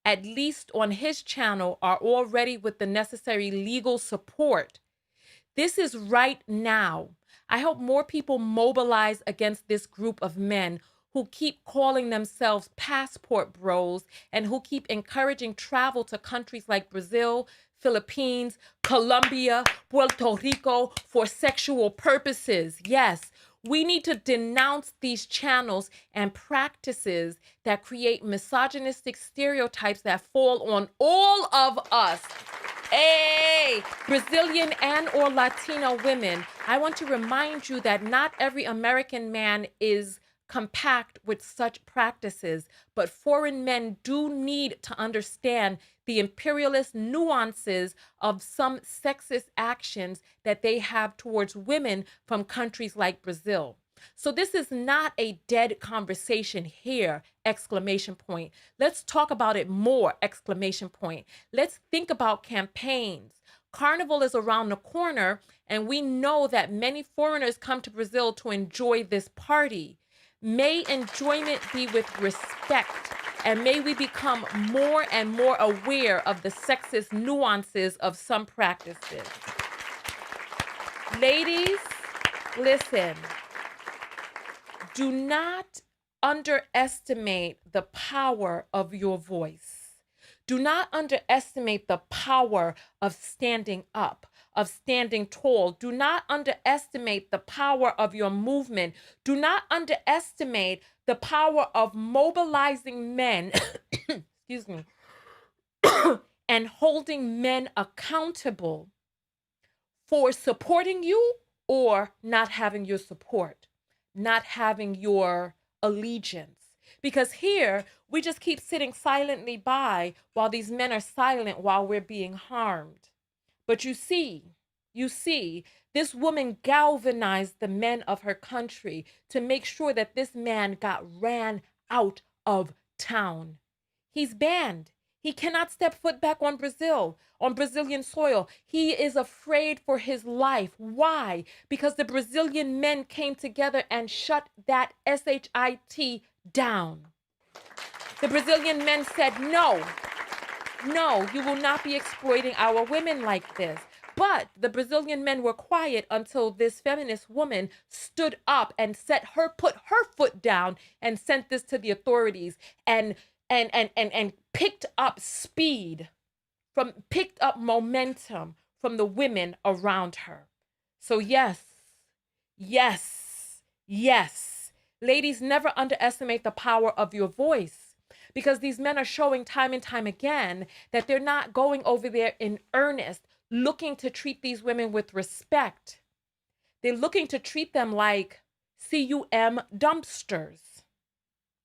at least on his channel, are already with the necessary legal support. This is right now. I hope more people mobilize against this group of men who keep calling themselves passport bros and who keep encouraging travel to countries like Brazil, Philippines, Colombia, Puerto Rico for sexual purposes. Yes, we need to denounce these channels and practices that create misogynistic stereotypes that fall on all of us. Hey, Brazilian and or Latino women, I want to remind you that not every American man is compact with such practices, but foreign men do need to understand the imperialist nuances of some sexist actions that they have towards women from countries like Brazil. So this is not a dead conversation here, exclamation point. Let's talk about it more, exclamation point. Let's think about campaigns. Carnival is around the corner, and we know that many foreigners come to Brazil to enjoy this party. May enjoyment be with respect, and may we become more and more aware of the sexist nuances of some practices. Ladies, listen. Do not underestimate the power of your voice. Do not underestimate the power of standing up, of standing tall. Do not underestimate the power of your movement. Do not underestimate the power of mobilizing men, excuse me, and holding men accountable for supporting you or not having your support, not having your allegiance. Because here, we just keep sitting silently by while these men are silent while we're being harmed. But you see, this woman galvanized the men of her country to make sure that this man got ran out of town. He's banned. He cannot step foot back on Brazilian soil. He is afraid for his life. Why? Because the Brazilian men came together and shut that SHIT down. The Brazilian men said, no, you will not be exploiting our women like this. But the Brazilian men were quiet until this feminist woman stood up and put her foot down and sent this to the authorities and picked up speed, picked up momentum from the women around her. So yes. Ladies, never underestimate the power of your voice, because these men are showing time and time again that they're not going over there in earnest, looking to treat these women with respect. They're looking to treat them like CUM dumpsters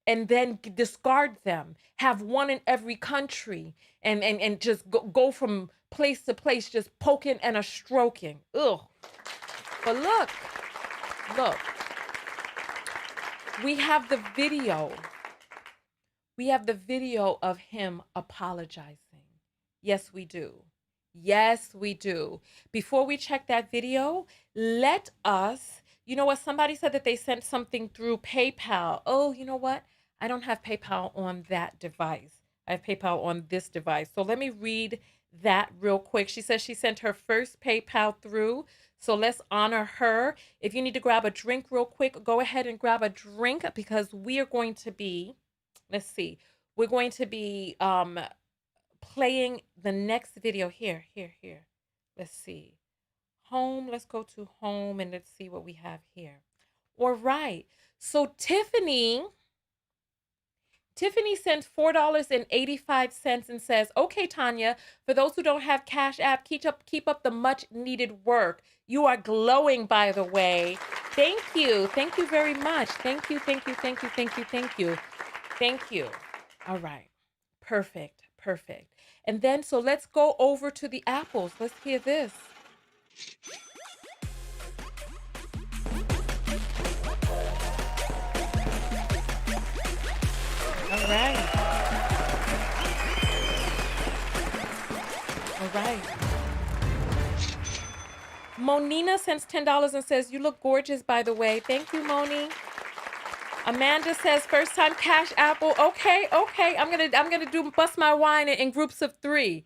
and then discard them, have one in every country, and just go from place to place, just poking and a stroking. Ugh. But look, we have the video. We have the video of him apologizing. Yes, we do. Before we check that video, let us, you know what? Somebody said that they sent something through PayPal. Oh, you know what? I don't have PayPal on that device. I have PayPal on this device. So let me read that real quick. She says she sent her first PayPal through. So let's honor her. If you need to grab a drink real quick, go ahead and grab a drink, because we are going to be, let's see, we're going to be playing the next video here. Let's see. Home, let's go to home and let's see what we have here. All right. So Tiffany sends $4.85 and says, okay, Tonya, for those who don't have Cash App, keep up the much needed work. You are glowing, by the way. Thank you. Thank you very much. Thank you. All right. Perfect. And then, so let's go over to the apples. Let's hear this. All right. Monina sends $10 and says, you look gorgeous, by the way. Thank you, Moni. Amanda says, first time Cash Apple. Okay. I'm gonna do bust my wine in groups of 3.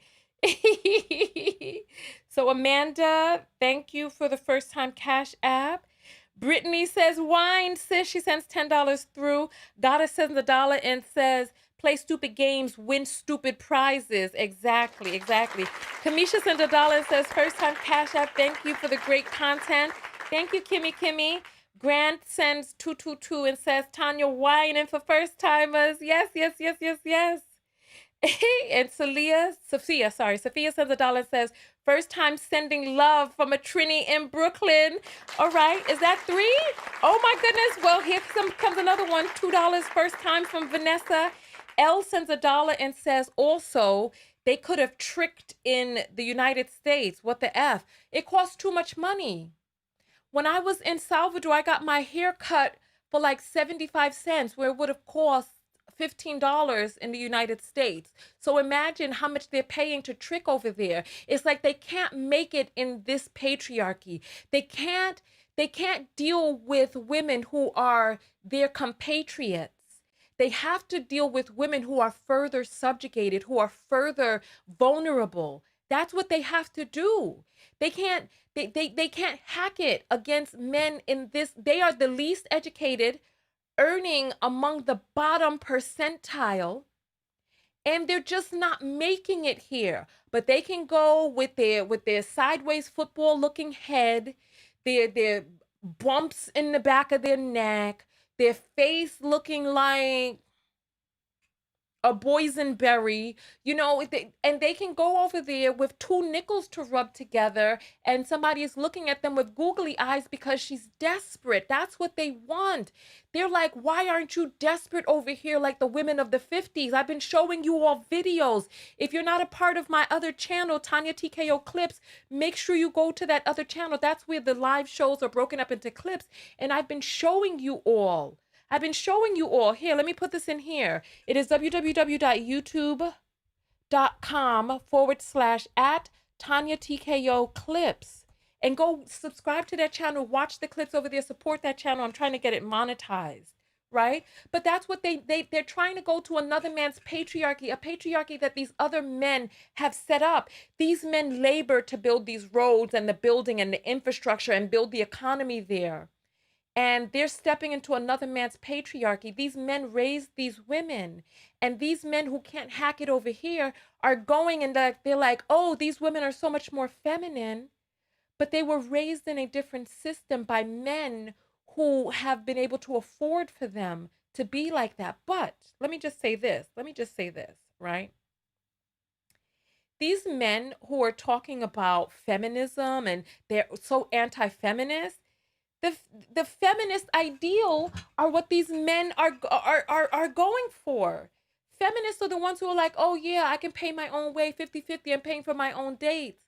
So Amanda, thank you for the first time Cash App. Brittany says, wine, sis. She sends $10 through. Goddess sends $1 and says, play stupid games, win stupid prizes. Exactly. Kamisha sends $1 and says, first time Cash App. Thank you for the great content. Thank you, Kimmy. Grant sends 222 and says, Tonya, whining for first timers. Yes. And Sophia sends $1 and says, first time sending love from a Trini in Brooklyn. All right, is that 3? Oh my goodness. Well, here comes another one, $2 first time from Vanessa. Elle sends $1 and says, also, they could have tricked in the United States. What the F? It costs too much money. When I was in Salvador, I got my hair cut for like 75 cents, where it would have cost $15 in the United States. So imagine how much they're paying to trick over there. It's like they can't make it in this patriarchy. They can't deal with women who are their compatriots. They have to deal with women who are further subjugated, who are further vulnerable. That's what they have to do. They can't hack it against men in this. They are the least educated, earning among the bottom percentile, and they're just not making it here. But they can go with their sideways football looking head, their bumps in the back of their neck, their face looking like a boysenberry, and they can go over there with 2 nickels to rub together, and somebody is looking at them with googly eyes because she's desperate. That's what they want. They're like, why aren't you desperate over here like the women of the 50s? I've been showing you all videos. If you're not a part of my other channel, Tonya TKO Clips, make sure you go to that other channel. That's where the live shows are broken up into clips, and I've been showing you all. Here, let me put this in here. It is www.youtube.com/@TonyaTKO and go subscribe to that channel, watch the clips over there, support that channel. I'm trying to get it monetized, right? But that's what they're trying to go to another man's patriarchy, a patriarchy that these other men have set up. These men labor to build these roads and the building and the infrastructure and build the economy there. And they're stepping into another man's patriarchy. These men raised these women. And these men who can't hack it over here are going and they're like, oh, these women are so much more feminine. But they were raised in a different system by men who have been able to afford for them to be like that. But let me just say this, right? These men who are talking about feminism and they're so anti-feminist, the feminist ideal are what these men are going for. Feminists are the ones who are like, oh yeah, I can pay my own way, 50-50, I'm paying for my own dates.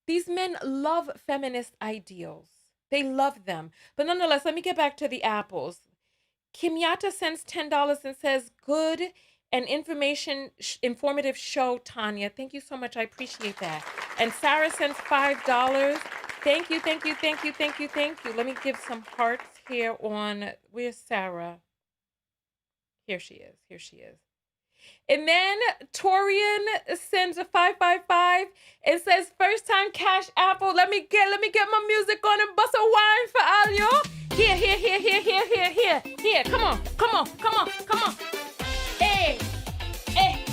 These men love feminist ideals. They love them. But nonetheless, let me get back to the apples. Kimyata sends $10 and says, good and informative show, Tonya. Thank you so much. I appreciate that. And Sarah sends $5. Thank you. Let me give some hearts here on, where's Sarah? Here she is. And then Torian sends a 555 and says, first time Cash Apple. Let me get my music on and bust a wine for all you. Here. Come on. Hey. Hey.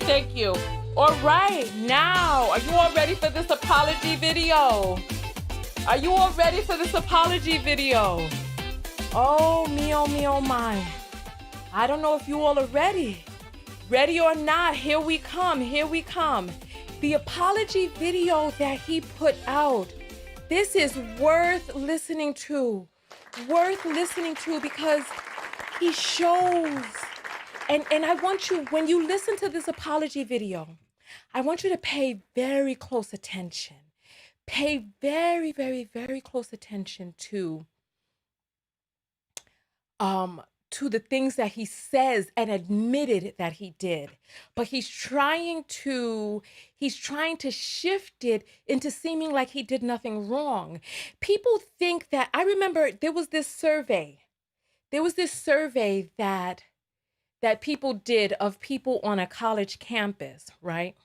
Thank you. All right, now, are you all ready for this apology video? Are you all ready for this apology video? Oh, me, oh, my. I don't know if you all are ready. Ready or not, here we come. The apology video that he put out, this is worth listening to because he shows, and I want you, when you listen to this apology video, I want you to pay very close attention. Pay very, very, very close attention to the things that he says and admitted that he did. But he's trying to shift it into seeming like he did nothing wrong. People think that, I remember there was this survey that people did of people on a college campus, right?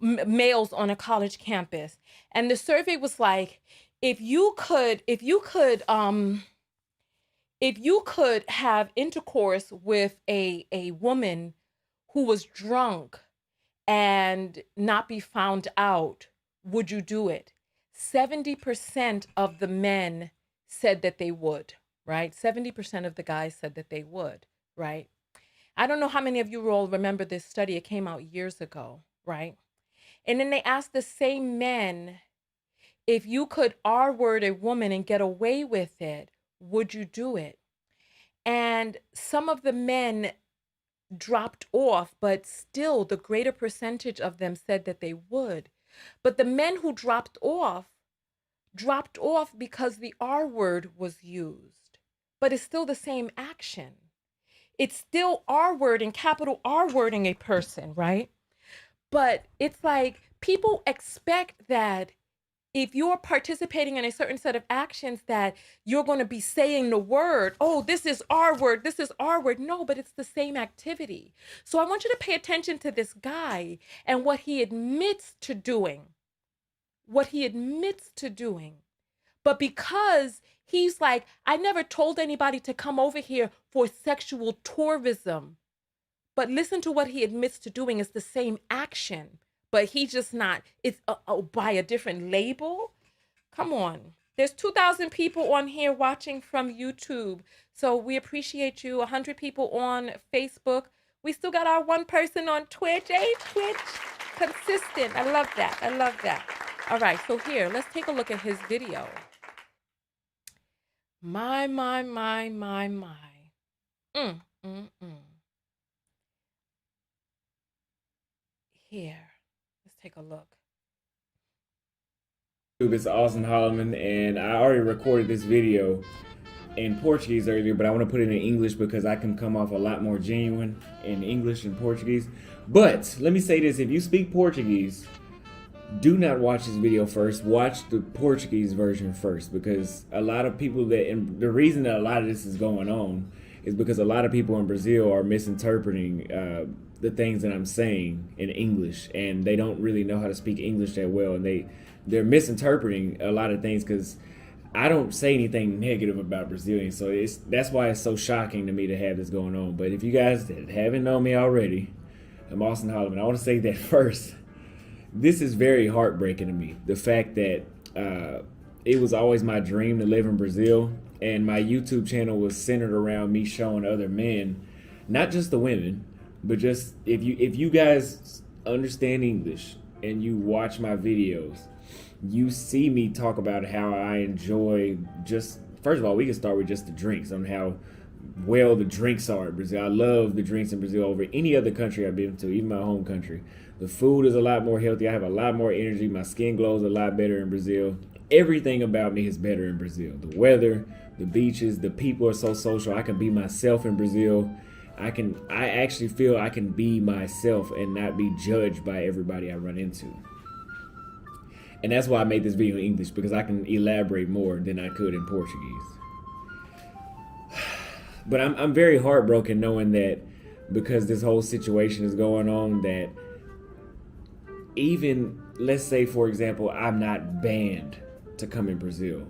Males on a college campus. And the survey was like, if you could have intercourse with a woman who was drunk and not be found out, would you do it? 70% of the men said that they would, right? 70% of the guys said that they would, right? I don't know how many of you all remember this study. It came out years ago, right? And then they asked the same men, if you could R-word a woman and get away with it, would you do it? And some of the men dropped off, but still the greater percentage of them said that they would. But the men who dropped off because the R word was used. But it's still the same action. It's still R wording, capital R wording a person, right? But it's like people expect that if you're participating in a certain set of actions that you're going to be saying the word, oh, this is our word, this is our word. No, but it's the same activity. So I want you to pay attention to this guy and what he admits to doing. But because he's like, I never told anybody to come over here for sexual tourism. But listen to what he admits to doing. It's the same action. But he's just not, it's by a different label. Come on. There's 2,000 people on here watching from YouTube. So we appreciate you. 100 people on Facebook. We still got our one person on Twitch. Hey, Twitch. Consistent. I love that. All right. So here, let's take a look at his video. My. Here. Take a look. It's Auston Holleman, and I already recorded this video in Portuguese earlier, but I want to put it in English because I can come off a lot more genuine in English and Portuguese. But let me say this, if you speak Portuguese, do not watch this video first. Watch the Portuguese version first, because a lot of people and the reason that a lot of this is going on is because a lot of people in Brazil are misinterpreting the things that I'm saying in English, and they don't really know how to speak English that well, and they're misinterpreting a lot of things because I don't say anything negative about Brazilians. So that's why it's so shocking to me to have this going on. But if you guys that haven't known me already, I'm Auston Holleman. I want to say that first. This is very heartbreaking to me. The fact that it was always my dream to live in Brazil, and my YouTube channel was centered around me showing other men, not just the women, but just if you guys understand English and you watch my videos, you see me talk about how I enjoy just, first of all, we can start with just the drinks, on how well the drinks are in Brazil. I love the drinks in Brazil over any other country I've been to, even my home country. The food is a lot more healthy. I have a lot more energy. My skin glows a lot better in Brazil. Everything about me is better in Brazil. The weather, the beaches, the people are so social. I can be myself in Brazil. I actually feel I can be myself and not be judged by everybody I run into. And that's why I made this video in English, because I can elaborate more than I could in Portuguese. But I'm very heartbroken knowing that because this whole situation is going on, that even, let's say, for example, I'm not banned to come in Brazil.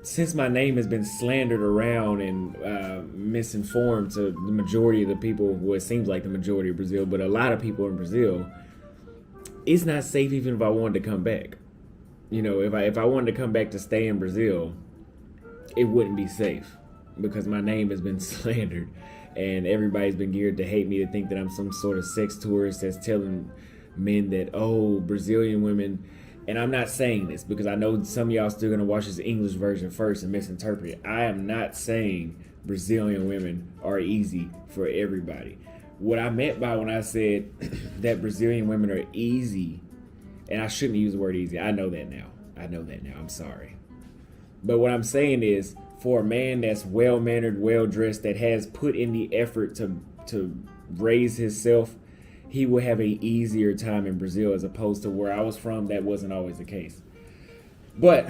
since my name has been slandered around and misinformed to the majority of the people, well, it seems like the majority of Brazil, but a lot of people in Brazil, it's not safe even if I wanted to come back. You know, if I wanted to come back to stay in Brazil, it wouldn't be safe because my name has been slandered and everybody's been geared to hate me, to think that I'm some sort of sex tourist that's telling men that, oh, Brazilian women. And I'm not saying this because I know some of y'all still gonna watch this English version first and misinterpret it. I am not saying Brazilian women are easy for everybody. What I meant by when I said that Brazilian women are easy, and I shouldn't use the word easy. I know that now. I'm sorry. But what I'm saying is, for a man that's well-mannered, well-dressed, that has put in the effort to raise himself, he will have an easier time in Brazil as opposed to where I was from. That wasn't always the case. But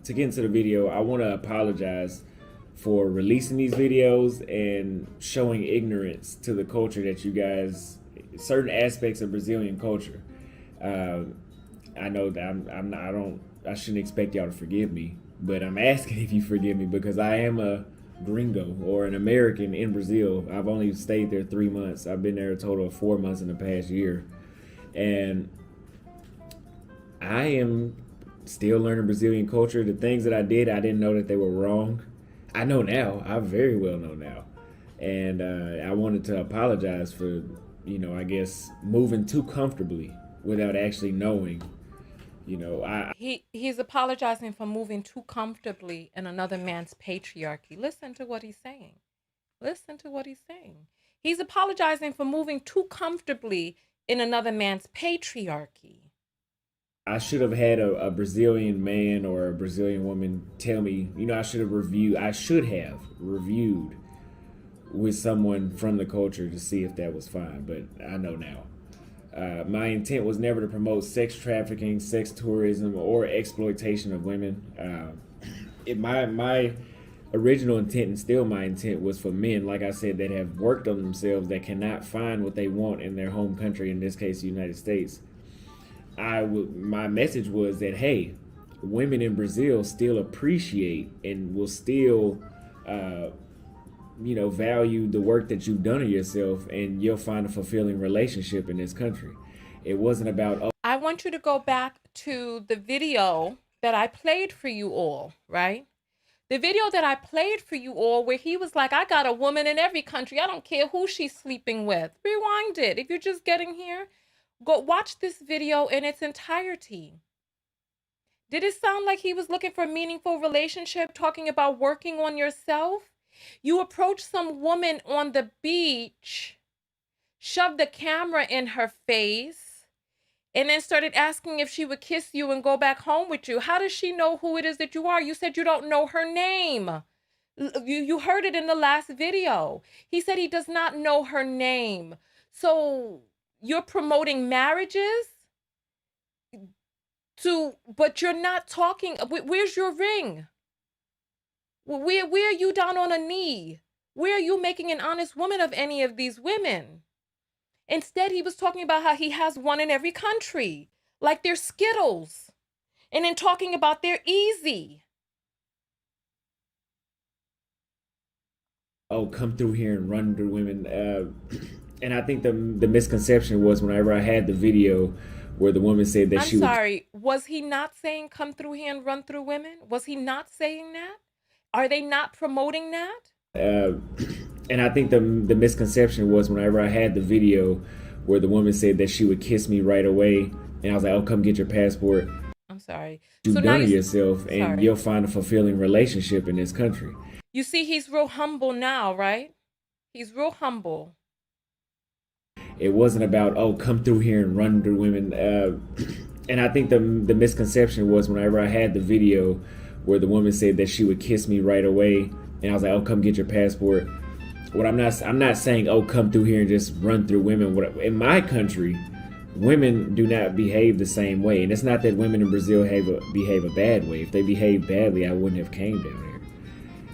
to get into the video, I want to apologize for releasing these videos and showing ignorance to the culture that you guys, certain aspects of Brazilian culture. I know that I shouldn't expect y'all to forgive me, but I'm asking if you forgive me because I am a gringo or an American in Brazil. I've only stayed there 3 months. I've been there a total of 4 months in the past year. And I am still learning Brazilian culture. The things that I didn't know that they were wrong. I know now. I very well know now. And I wanted to apologize for, you know, I guess moving too comfortably without actually knowing. You know, he's apologizing for moving too comfortably in another man's patriarchy. Listen to what he's saying. He's apologizing for moving too comfortably in another man's patriarchy. I should have had a Brazilian man or a Brazilian woman tell me, you know, I should have reviewed with someone from the culture to see if that was fine, but I know now. My intent was never to promote sex trafficking, sex tourism, or exploitation of women. My original intent, and still my intent, was for men, like I said, that have worked on themselves, that cannot find what they want in their home country, in this case, the United States. My message was that, hey, women in Brazil still appreciate and will still value the work that you've done on yourself, and you'll find a fulfilling relationship in this country. It wasn't about, I want you to go back to the video that I played for you all, right? The video that I played for you all where he was like, I got a woman in every country. I don't care who she's sleeping with. Rewind it. If you're just getting here, go watch this video in its entirety. Did it sound like he was looking for a meaningful relationship, talking about working on yourself? You approach some woman on the beach, shoved the camera in her face, and then started asking if she would kiss you and go back home with you. How does she know who it is that you are? You said you don't know her name. You heard it in the last video. He said he does not know her name. So you're promoting marriages? But you're not talking. Where's your ring? Where are you down on a knee? Where are you making an honest woman of any of these women? Instead, he was talking about how he has one in every country, like they're Skittles, and then talking about they're easy. Oh, come through here and run through women. And I think the misconception was whenever I had the video where the woman said that I'm sorry, was he not saying come through here and run through women? Was he not saying that? Are they not promoting that? And I think the misconception was whenever I had the video where the woman said that she would kiss me right away, and I was like, oh, come get your passport. I'm sorry. You've done it yourself, and you'll find a fulfilling relationship in this country. You see, he's real humble now, right? He's real humble. It wasn't about, oh, come through here and run through women. And I think the misconception was whenever I had the video where the woman said that she would kiss me right away, and I was like, oh, come get your passport. I'm not saying, oh, come through here and just run through women. In my country, women do not behave the same way. And it's not that women in Brazil behave a bad way. If they behaved badly, I wouldn't have came down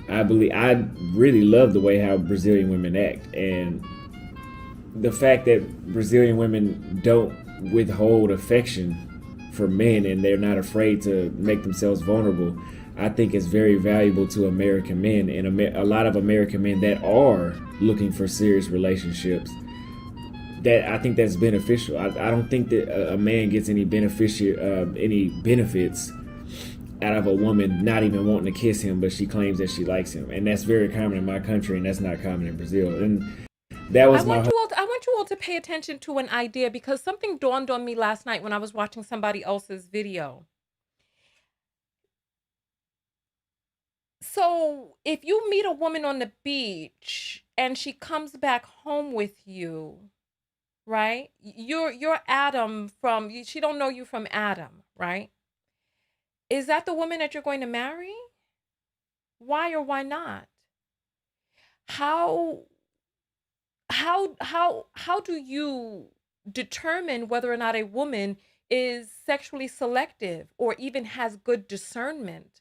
here. I really love the way how Brazilian women act. And the fact that Brazilian women don't withhold affection for men and they're not afraid to make themselves vulnerable, I think is very valuable to American men, and a lot of American men that are looking for serious relationships. That I think that's beneficial. I don't think that a man gets any benefits out of a woman not even wanting to kiss him, but she claims that she likes him, and that's very common in my country, and that's not common in Brazil. And that was I want you all to pay attention to an idea, because something dawned on me last night when I was watching somebody else's video. So if you meet a woman on the beach and she comes back home with you, right? You're Adam she don't know you from Adam, right? Is that the woman that you're going to marry? Why or why not? How do you determine whether or not a woman is sexually selective or even has good discernment?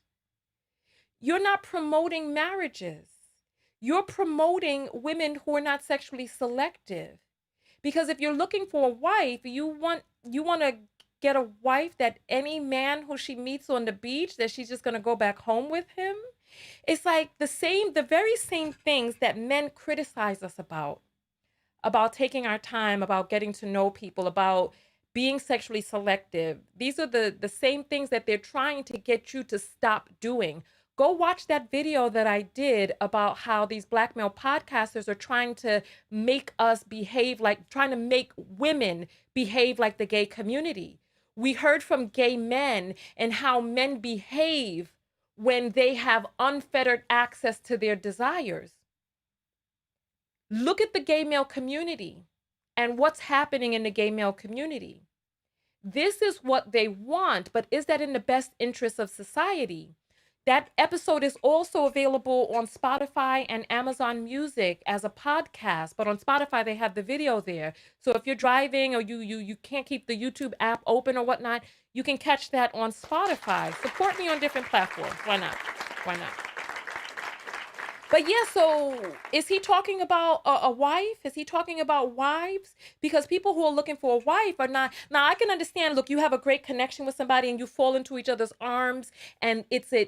You're not promoting marriages. You're promoting women who are not sexually selective. Because if you're looking for a wife, you want to get a wife that any man who she meets on the beach, that she's just going to go back home with him. It's like the very same things that men criticize us about taking our time, about getting to know people, about being sexually selective. These are the same things that they're trying to get you to stop doing. Go watch that video that I did about how these black male podcasters are trying to make us behave like, trying to make women behave like the gay community. We heard from gay men and how men behave when they have unfettered access to their desires. Look at the gay male community and what's happening in the gay male community. This is what they want, but is that in the best interest of society? That episode is also available on Spotify and Amazon Music as a podcast, but on Spotify, they have the video there. So if you're driving or you can't keep the YouTube app open or whatnot, you can catch that on Spotify. Support me on different platforms. Why not? Why not? But yeah, so is he talking about a wife? Is he talking about wives? Because people who are looking for a wife are not. Now, I can understand, look, you have a great connection with somebody and you fall into each other's arms, and it's a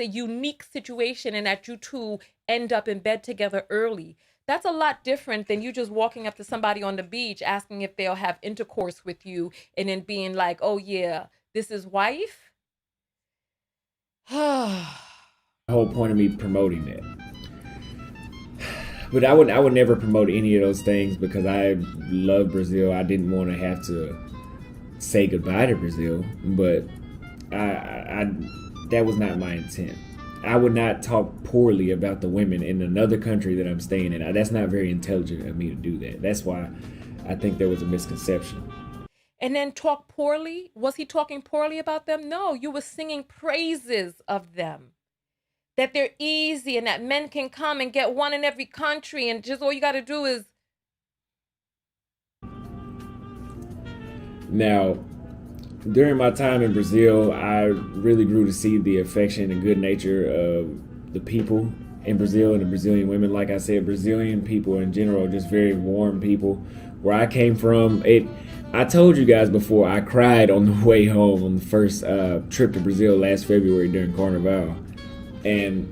unique situation, and that you two end up in bed together early. That's a lot different than you just walking up to somebody on the beach asking if they'll have intercourse with you and then being like, oh yeah, this is wife. The whole point of me promoting that. But I would never promote any of those things because I love Brazil. I didn't want to have to say goodbye to Brazil, but I that was not my intent. I would not talk poorly about the women in another country that I'm staying in. That's not very intelligent of me to do that. That's why I think there was a misconception. And then talk poorly? Was he talking poorly about them? No, you were singing praises of them. That they're easy and that men can come and get one in every country, and just all you got to do is. Now, during my time in Brazil, I really grew to see the affection and good nature of the people in Brazil and the Brazilian women. Like I said, Brazilian people in general are just very warm people. Where I came from, I told you guys before, I cried on the way home on the first trip to Brazil last February during Carnival. And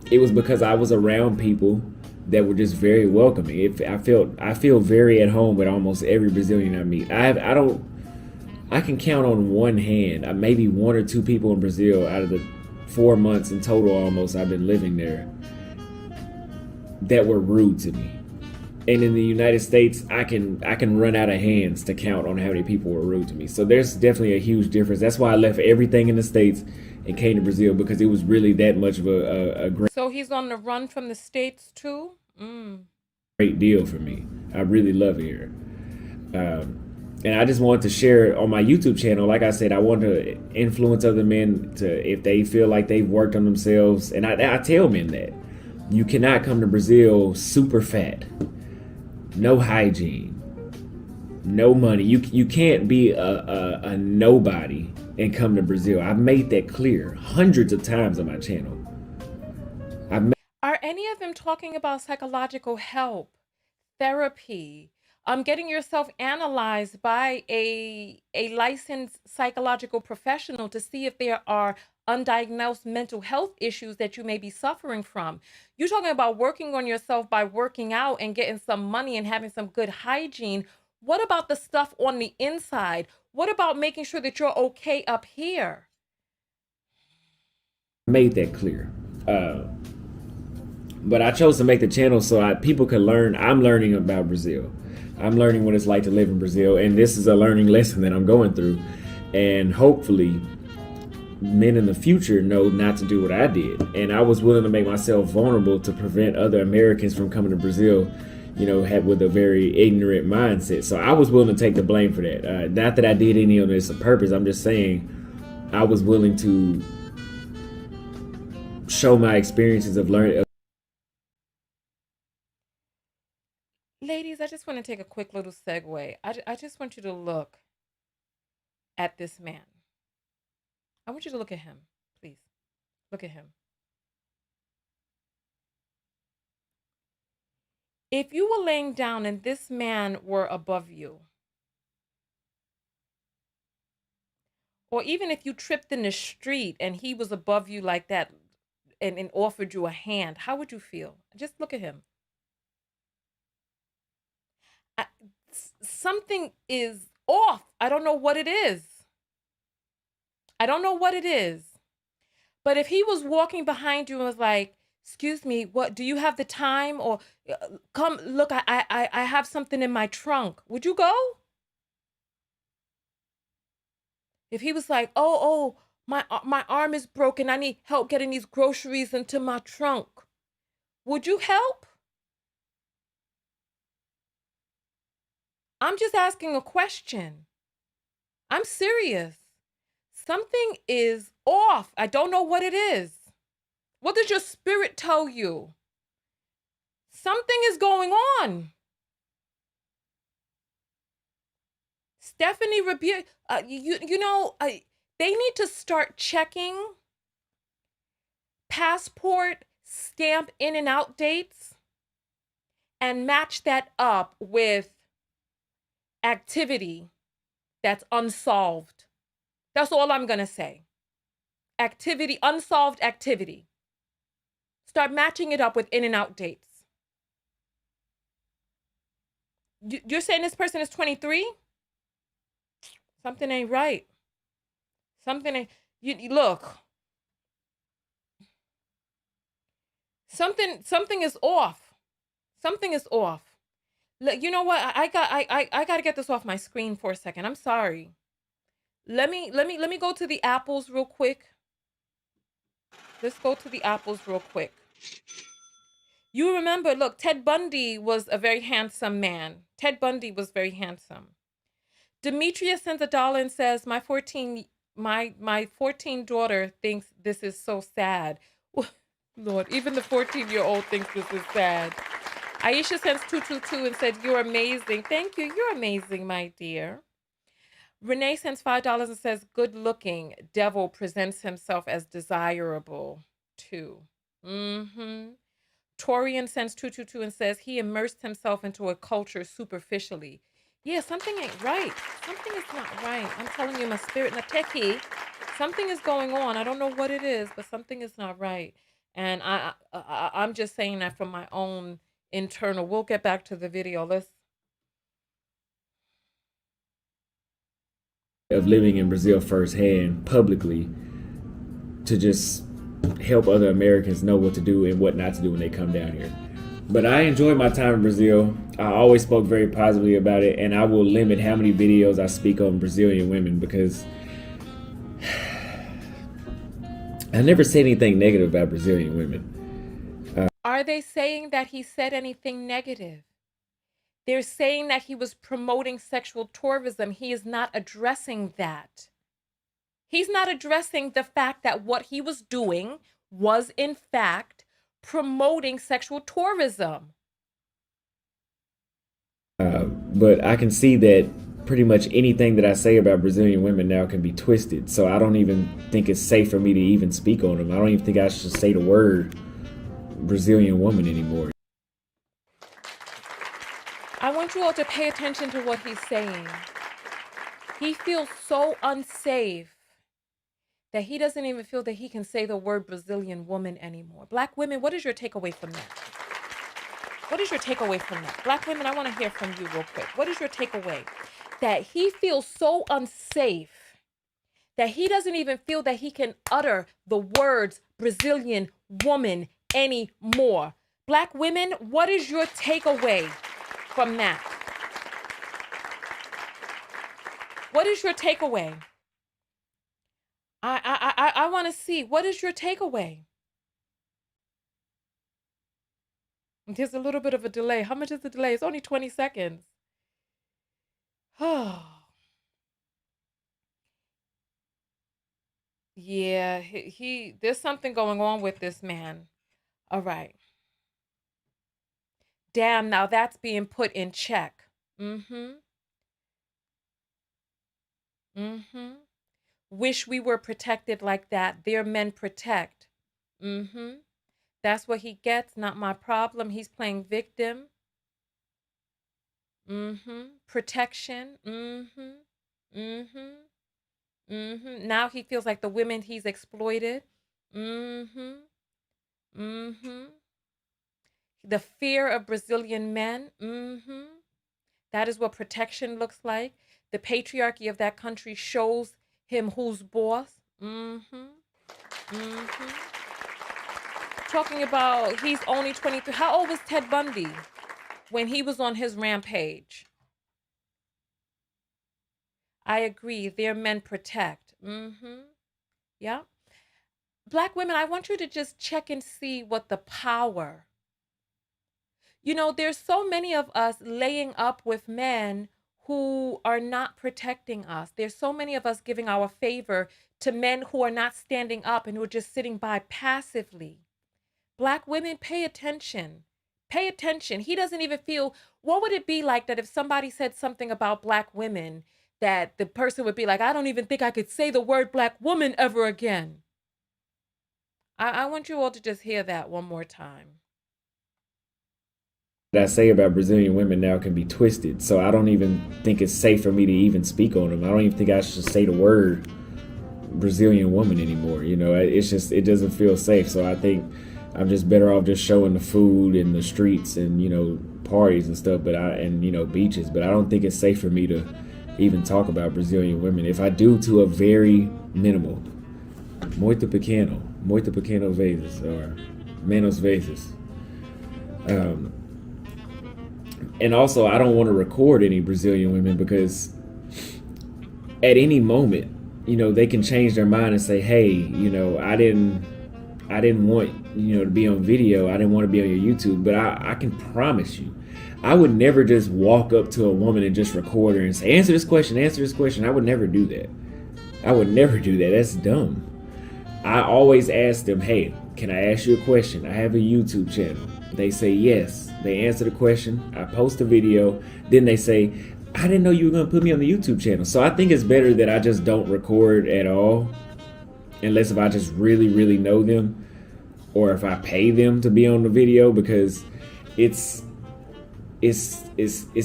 it was because I was around people that were just very welcoming. I feel very at home with almost every Brazilian I meet. I can count on one hand, maybe one or two people in Brazil out of the 4 months in total almost I've been living there that were rude to me. And in the United States, I can run out of hands to count on how many people were rude to me. So there's definitely a huge difference. That's why I left everything in the States and came to Brazil, because it was really that much of a great. So he's on the run from the States too? Great deal for me. I really love it here. And I just wanted to share on my YouTube channel. Like I said, I want to influence other men to, if they feel like they've worked on themselves. And I tell men that you cannot come to Brazil super fat, no hygiene, no money. You can't be a nobody and come to Brazil. I've made that clear hundreds of times on my channel. Are any of them talking about psychological help, therapy, getting yourself analyzed by a licensed psychological professional to see if there are undiagnosed mental health issues that you may be suffering from. You're talking about working on yourself by working out and getting some money and having some good hygiene. What about the stuff on the inside? What about making sure that you're okay up here? Made that clear. But I chose to make the channel so people could learn. I'm learning about Brazil. I'm learning what it's like to live in Brazil. And this is a learning lesson that I'm going through. And hopefully men in the future know not to do what I did. And I was willing to make myself vulnerable to prevent other Americans from coming to Brazil, with a very ignorant mindset. So I was willing to take the blame for that. Not that I did any of this on purpose. I'm just saying I was willing to show my experiences of learning. Ladies, I just want to take a quick little segue. I just want you to look at this man. I want you to look at him, please. Look at him. If you were laying down and this man were above you, or even if you tripped in the street and he was above you like that and offered you a hand, how would you feel? Just look at him. Something is off. I don't know what it is. I don't know what it is. But if he was walking behind you and was like, excuse me, what, do you have the time? Or come, look, I have something in my trunk. Would you go? If he was like, oh, my arm is broken. I need help getting these groceries into my trunk. Would you help? I'm just asking a question. I'm serious. Something is off. I don't know what it is. What does your spirit tell you? Something is going on. Stephanie Ribeiro, they need to start checking passport stamp in and out dates and match that up with activity that's unsolved. That's all I'm going to say. Activity, unsolved activity. Start matching it up with in and out dates. You're saying this person is 23? Something ain't right. Something ain't, look. Something is off. Something is off. You know what? I got to get this off my screen for a second. I'm sorry. Let me go to the apples real quick. Let's go to the apples real quick. You remember, look, Ted Bundy was a very handsome man. Ted Bundy was very handsome. Demetria sends $1 and says, my 14 daughter thinks this is so sad. Lord, even the 14-year-old thinks this is sad. Aisha sends 222 and said, you're amazing. Thank you. You're amazing, my dear. Renee sends $5 and says, good looking. Devil presents himself as desirable too. Torian sends 222 and says, he immersed himself into a culture superficially. Yeah, something ain't right. Something is not right. I'm telling you, my spirit, Nateki, something is going on. I don't know what it is, but something is not right. And I'm just saying that from my own internal. We'll get back to the video. Of living in Brazil firsthand publicly to just help other Americans know what to do and what not to do when they come down here. But I enjoyed my time in Brazil. I always spoke very positively about it, and I will limit how many videos I speak on Brazilian women because I never said anything negative about Brazilian women. Are they saying that he said anything negative? They're saying that he was promoting sexual tourism. He is not addressing that. He's not addressing the fact that what he was doing was, in fact, promoting sexual tourism. But I can see that pretty much anything that I say about Brazilian women now can be twisted. So I don't even think it's safe for me to even speak on them. I don't even think I should say the word Brazilian woman anymore. I want you all to pay attention to what he's saying. He feels so unsafe that he doesn't even feel that he can say the word Brazilian woman anymore. Black women, what is your takeaway from that? What is your takeaway from that? Black women, I want to hear from you real quick. What is your takeaway? That he feels so unsafe that he doesn't even feel that he can utter the words Brazilian woman anymore. Black women, what is your takeaway from that? What is your takeaway? I want to see, what is your takeaway? There's a little bit of a delay. How much is the delay? It's only 20 seconds. Oh. Yeah, there's something going on with this man. All right. Damn, now that's being put in check. Mm-hmm. Wish we were protected like that. Their men protect. That's what he gets. Not my problem. He's playing victim. Protection. Now he feels like the women he's exploited. The fear of Brazilian men. That is what protection looks like. The patriarchy of that country shows him who's boss. Talking about he's only 23. How old was Ted Bundy when he was on his rampage? I agree. Their men protect. Yeah. Black women, I want you to just check and see what the power. You know, there's so many of us laying up with men who are not protecting us. There's so many of us giving our favor to men who are not standing up and who are just sitting by passively. Black women, pay attention. Pay attention. He doesn't even feel, what would it be like that if somebody said something about black women that the person would be like, I don't even think I could say the word black woman ever again. I want you all to just hear that one more time. That I say about Brazilian women now can be twisted. So I don't even think it's safe for me to even speak on them. I don't even think I should say the word Brazilian woman anymore. You know, it's just, it doesn't feel safe. So I think I'm just better off just showing the food and the streets and, you know, parties and stuff, and, you know, beaches. But I don't think it's safe for me to even talk about Brazilian women. If I do, to a very minimal. Muito pequeno vezes, or menos vezes. And also, I don't want to record any Brazilian women because at any moment, you know, they can change their mind and say, hey, you know, I didn't want, you know, to be on video. I didn't want to be on your YouTube. But I can promise you, I would never just walk up to a woman and just record her and say, answer this question. I would never do that. That's dumb. I always ask them, hey, can I ask you a question? I have a YouTube channel. They say yes. They answer the question. I post a video. Then they say, I didn't know you were going to put me on the YouTube channel. So I think it's better that I just don't record at all. Unless if I just really, really know them. Or if I pay them to be on the video. Because it's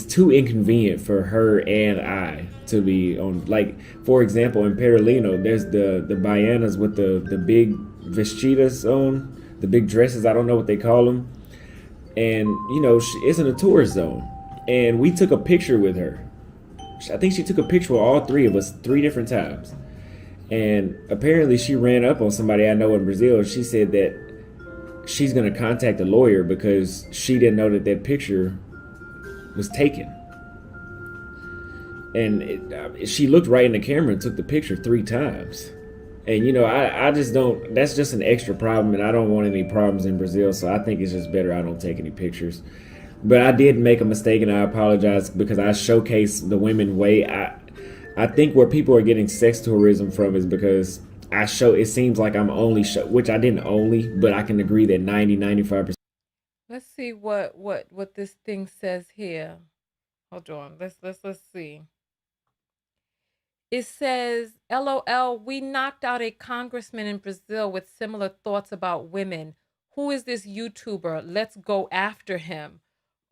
too inconvenient for her and I to be on. Like, for example, in Perolino, there's the baianas with the big vestidas on. The big dresses. I don't know what they call them. And, you know, it's in a tourist zone. And we took a picture with her. I think she took a picture with all three of us 3 different times. And apparently she ran up on somebody I know in Brazil. She said that she's going to contact a lawyer because she didn't know that picture was taken. And she looked right in the camera and took the picture 3 times. And, you know, I just don't, that's just an extra problem, and I don't want any problems in Brazil, so I think it's just better I don't take any pictures. But I did make a mistake, and I apologize because I showcased the women way. I think where people are getting sex tourism from is because it seems like I'm only, which I didn't only, but I can agree that 95%. Let's see what this thing says here. Hold on, let's see. It says, LOL, we knocked out a congressman in Brazil with similar thoughts about women. Who is this YouTuber? Let's go after him.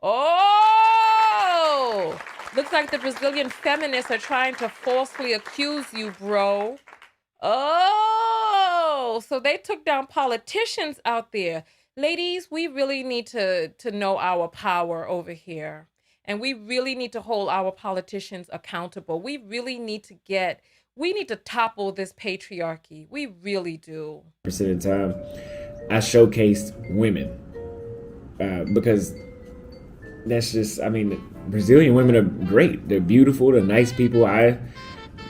Oh! Looks like the Brazilian feminists are trying to falsely accuse you, bro. Oh! So they took down politicians out there. Ladies, we really need to know our power over here. And we really need to hold our politicians accountable. We really need to topple this patriarchy. We really do. Percent of the time, I showcased women because that's just, I mean, Brazilian women are great. They're beautiful. They're nice people.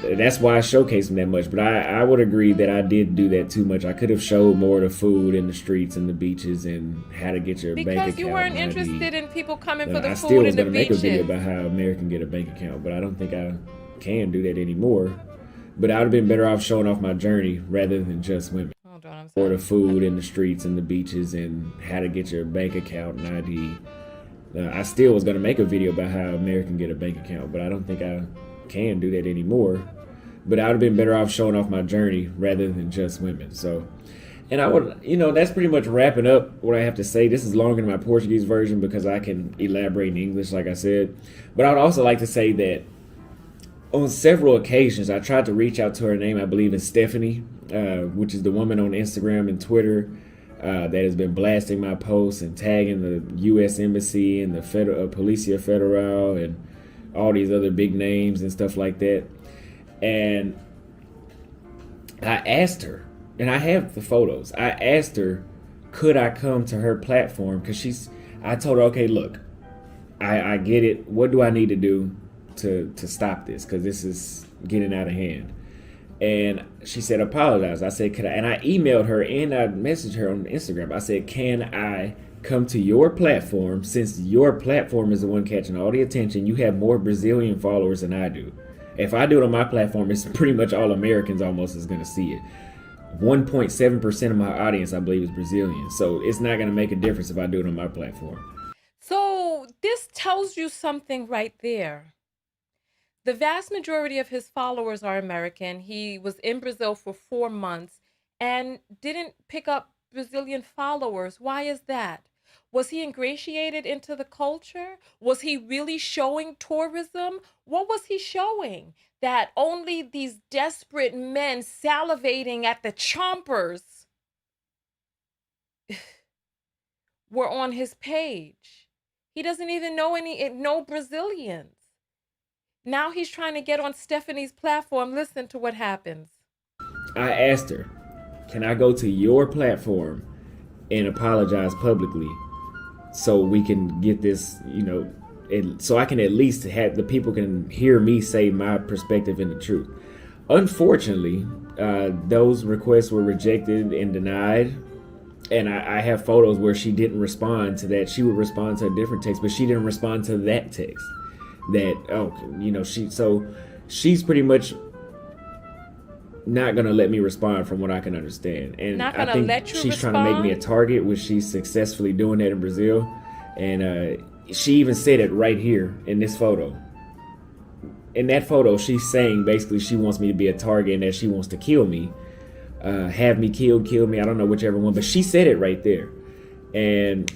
That's why I showcase them that much. But I would agree that I did do that too much. I could have showed more of the food in the streets and the beaches and how to get your bank account. Because you weren't interested in people coming for the I food still was and the going to make a video beaches. about how American get a bank account, but I don't think I can do that anymore. But I would have been better off showing off my journey rather than just women. Hold on, I'm Or sorry. the food in the streets and the beaches and how to get your bank account and ID. I still was going to make a video about how American get a bank account, but I don't think I can do that anymore. But I would have been better off showing off my journey rather than just women. So, and I would, that's pretty much wrapping up what I have to say. This is longer than my Portuguese version because I can elaborate in English, like I said. But I would also like to say that on several occasions, I tried to reach out to her name. I believe it's Stephanie, which is the woman on Instagram and Twitter that has been blasting my posts and tagging the U.S. Embassy and the Policia Federal and all these other big names and stuff like that. And I asked her, and I have the photos. I asked her, could I come to her platform? Because I told her, okay, look, I get it. What do I need to do to stop this? Because this is getting out of hand. And she said, apologize. I said, could I? And I emailed her and I messaged her on Instagram. I said, can I come to your platform? Since your platform is the one catching all the attention, you have more Brazilian followers than I do. If I do it on my platform, it's pretty much all Americans almost is going to see it. 1.7% of my audience, I believe, is Brazilian. So it's not going to make a difference if I do it on my platform. So this tells you something right there. The vast majority of his followers are American. He was in Brazil for 4 months and didn't pick up Brazilian followers. Why is that? Was he ingratiated into the culture? Was he really showing tourism? What was he showing? That only these desperate men salivating at the chompers were on his page. He doesn't even know no Brazilians. Now he's trying to get on Stephanie's platform. Listen to what happens. I asked her, can I go to your platform and apologize publicly so we can get this, so I can at least have the people can hear me say my perspective and the truth. Unfortunately, those requests were rejected and denied. And I have photos where she didn't respond to that. She would respond to a different text, but she didn't respond to that text. She's pretty much not gonna let me respond from what I can understand. And I think she's trying to make me a target, which she's successfully doing that in Brazil. And she even said it right here in this photo. In that photo, she's saying basically she wants me to be a target and that she wants to kill me. Have me killed, kill me. I don't know whichever one, but she said it right there. And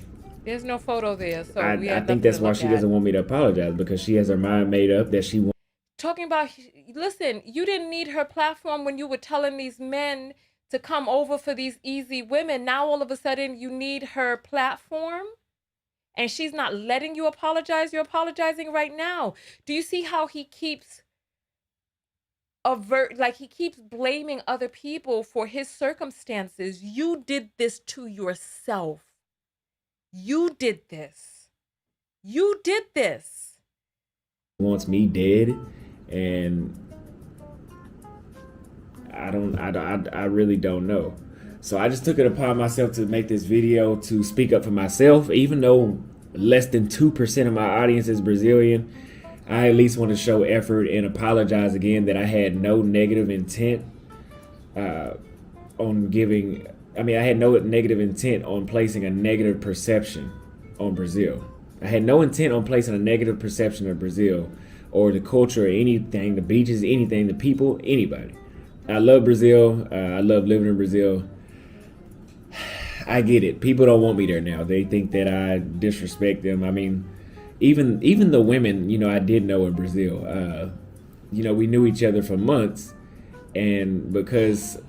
there's no photo there, so I think that's why she doesn't want me to apologize, because she has her mind made up that she wants. Talking about, listen, you didn't need her platform when you were telling these men to come over for these easy women. Now all of a sudden you need her platform and she's not letting you apologize. You're apologizing right now. Do you see how he keeps he keeps blaming other people for his circumstances? You did this to yourself. You did this. You did this. Wants me dead, and I really don't know. So I just took it upon myself to make this video to speak up for myself. Even though less than 2% of my audience is Brazilian, I at least want to show effort and apologize again that I had no negative intent on giving. I had no negative intent on placing a negative perception on Brazil. I had no intent on placing a negative perception of Brazil or the culture or anything, the beaches, anything, the people, anybody. I love Brazil. I love living in Brazil. I get it. People don't want me there now. They think that I disrespect them. Even the women, I did know in Brazil. We knew each other for months, and because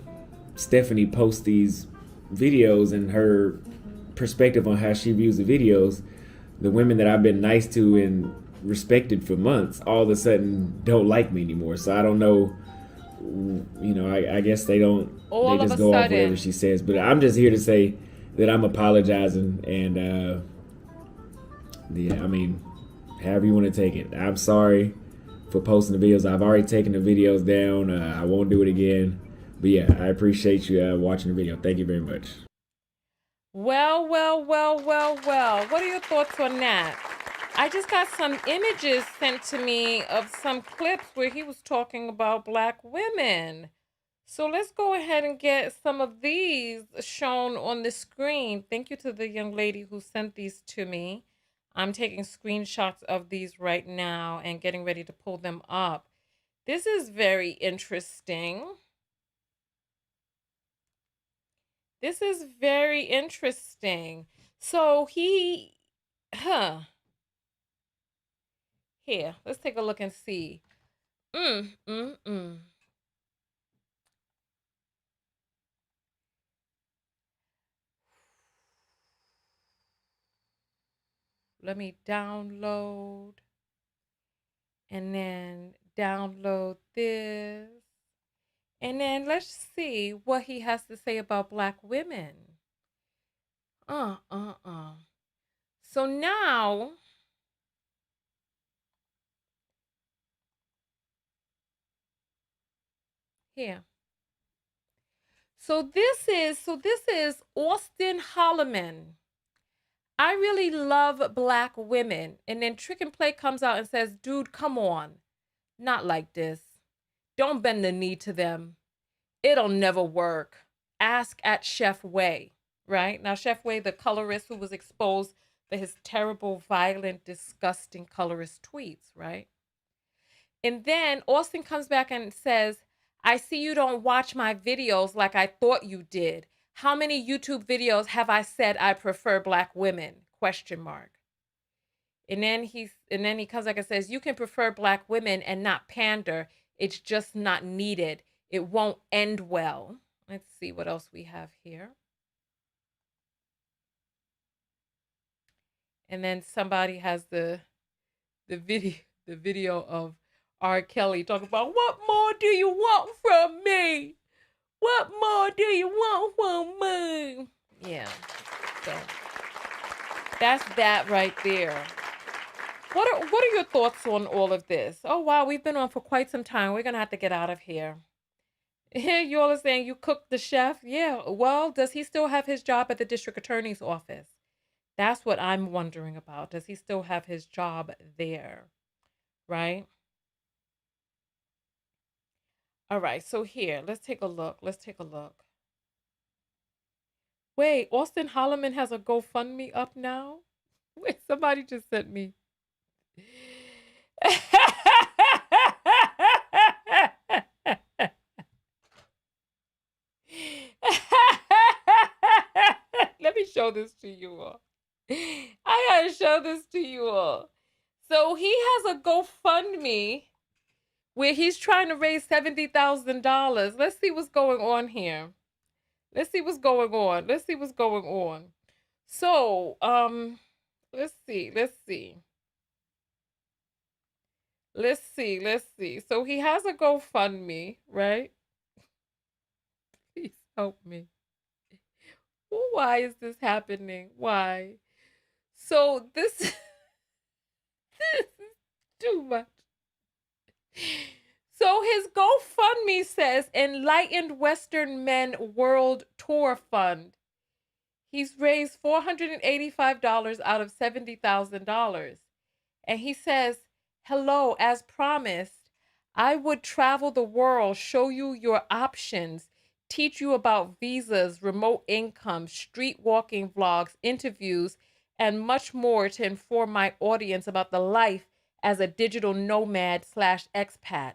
Stephanie posts these videos and her perspective on how she views the videos, the women that I've been nice to and respected for months all of a sudden don't like me anymore. So I don't know, I guess they don't, all they of just a go off sudden. whatever she says. But I'm just here to say that I'm apologizing, and yeah, I mean, however you want to take it. I'm sorry for posting the videos. I've already taken the videos down. I won't do it again. But yeah, I appreciate you watching the video. Thank you very much. Well. What are your thoughts on that? I just got some images sent to me of some clips where he was talking about Black women. So let's go ahead and get some of these shown on the screen. Thank you to the young lady who sent these to me. I'm taking screenshots of these right now and getting ready to pull them up. This is very interesting. This is very interesting. So here, let's take a look and see. Let me download and then download this. And then let's see what he has to say about Black women. So now, here. So this is Auston Holleman. I really love Black women. And then Trick and Play comes out and says, dude, come on. Not like this. Don't bend the knee to them. It'll never work. Ask at Chef Way, right? Now, Chef Way, the colorist who was exposed for his terrible, violent, disgusting colorist tweets, right? And then Auston comes back and says, I see you don't watch my videos like I thought you did. How many YouTube videos have I said I prefer Black women? Question mark. And then he comes back and says, you can prefer Black women and not pander. It's just not needed. It won't end well. Let's see what else we have here. And then somebody has the video of R. Kelly talking about, what more do you want from me? What more do you want from me? Yeah. So that's that right there. What are your thoughts on all of this? Oh wow, we've been on for quite some time. We're gonna have to get out of here. You all are saying you cooked the chef? Yeah. Well, does he still have his job at the district attorney's office? That's what I'm wondering about. Does he still have his job there? Right? All right. So here, let's take a look. Wait, Auston Holleman has a GoFundMe up now? Wait, somebody just sent me. Let me show this to you all. I gotta show this to you all. So he has a GoFundMe where he's trying to raise $70,000. Let's see what's going on here. Let's see what's going on. So, let's see. So he has a GoFundMe, right? Please help me. Why is this happening? Why? So this, this is too much. So his GoFundMe says Enlightened Western Men World Tour Fund. He's raised $485 out of $70,000. And he says, hello, as promised, I would travel the world, show you your options, teach you about visas, remote income, street walking vlogs, interviews, and much more to inform my audience about the life as a digital nomad / expat.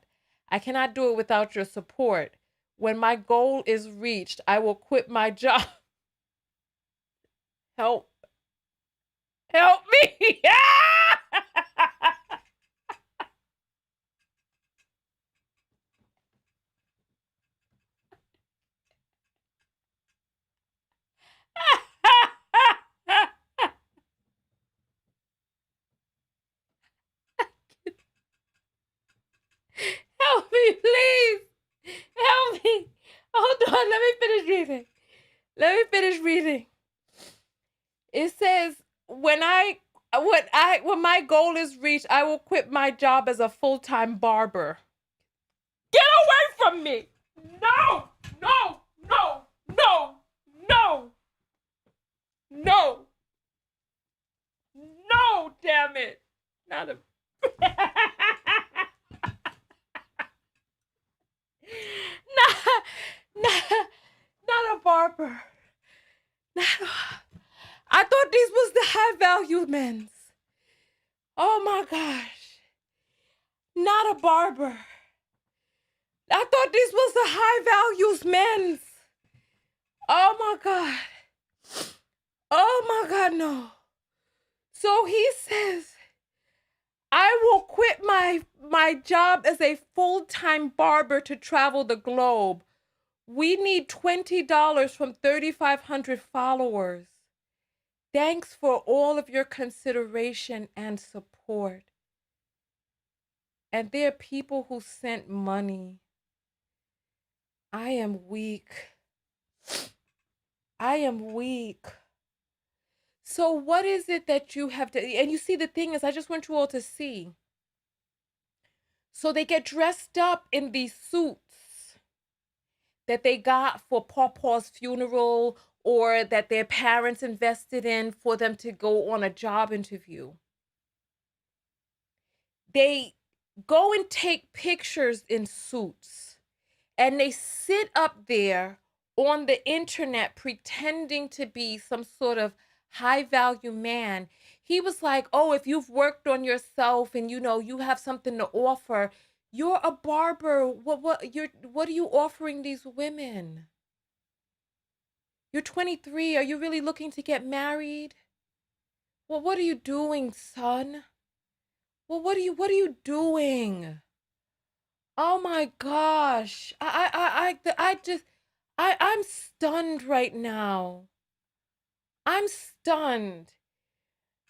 I cannot do it without your support. When my goal is reached, I will quit my job. Help me. my goal is reached, I will quit my job as a full-time barber. Get away from me! No! No! No! No! No! No! No, damn it! Not a... not a barber. I thought these was the high value men's. Oh my gosh. Not a barber. I thought this was the high values men's. Oh my God. Oh my God, no. So he says, I will quit my job as a full-time barber to travel the globe. We need $20 from 3,500 followers. Thanks for all of your consideration and support. And there are people who sent money. I am weak. I am weak. So what is it that you have to, and you see, the thing is, I just want you all to see. So they get dressed up in these suits that they got for Pawpaw's funeral or that their parents invested in for them to go on a job interview. They go and take pictures in suits and they sit up there on the internet pretending to be some sort of high value man. He was like, oh, if you've worked on yourself and you have something to offer, you're a barber. What are you offering these women? You're 23. Are you really looking to get married? Well, what are you doing, son? Well, what are you doing? Oh my gosh. I'm stunned right now. I'm stunned.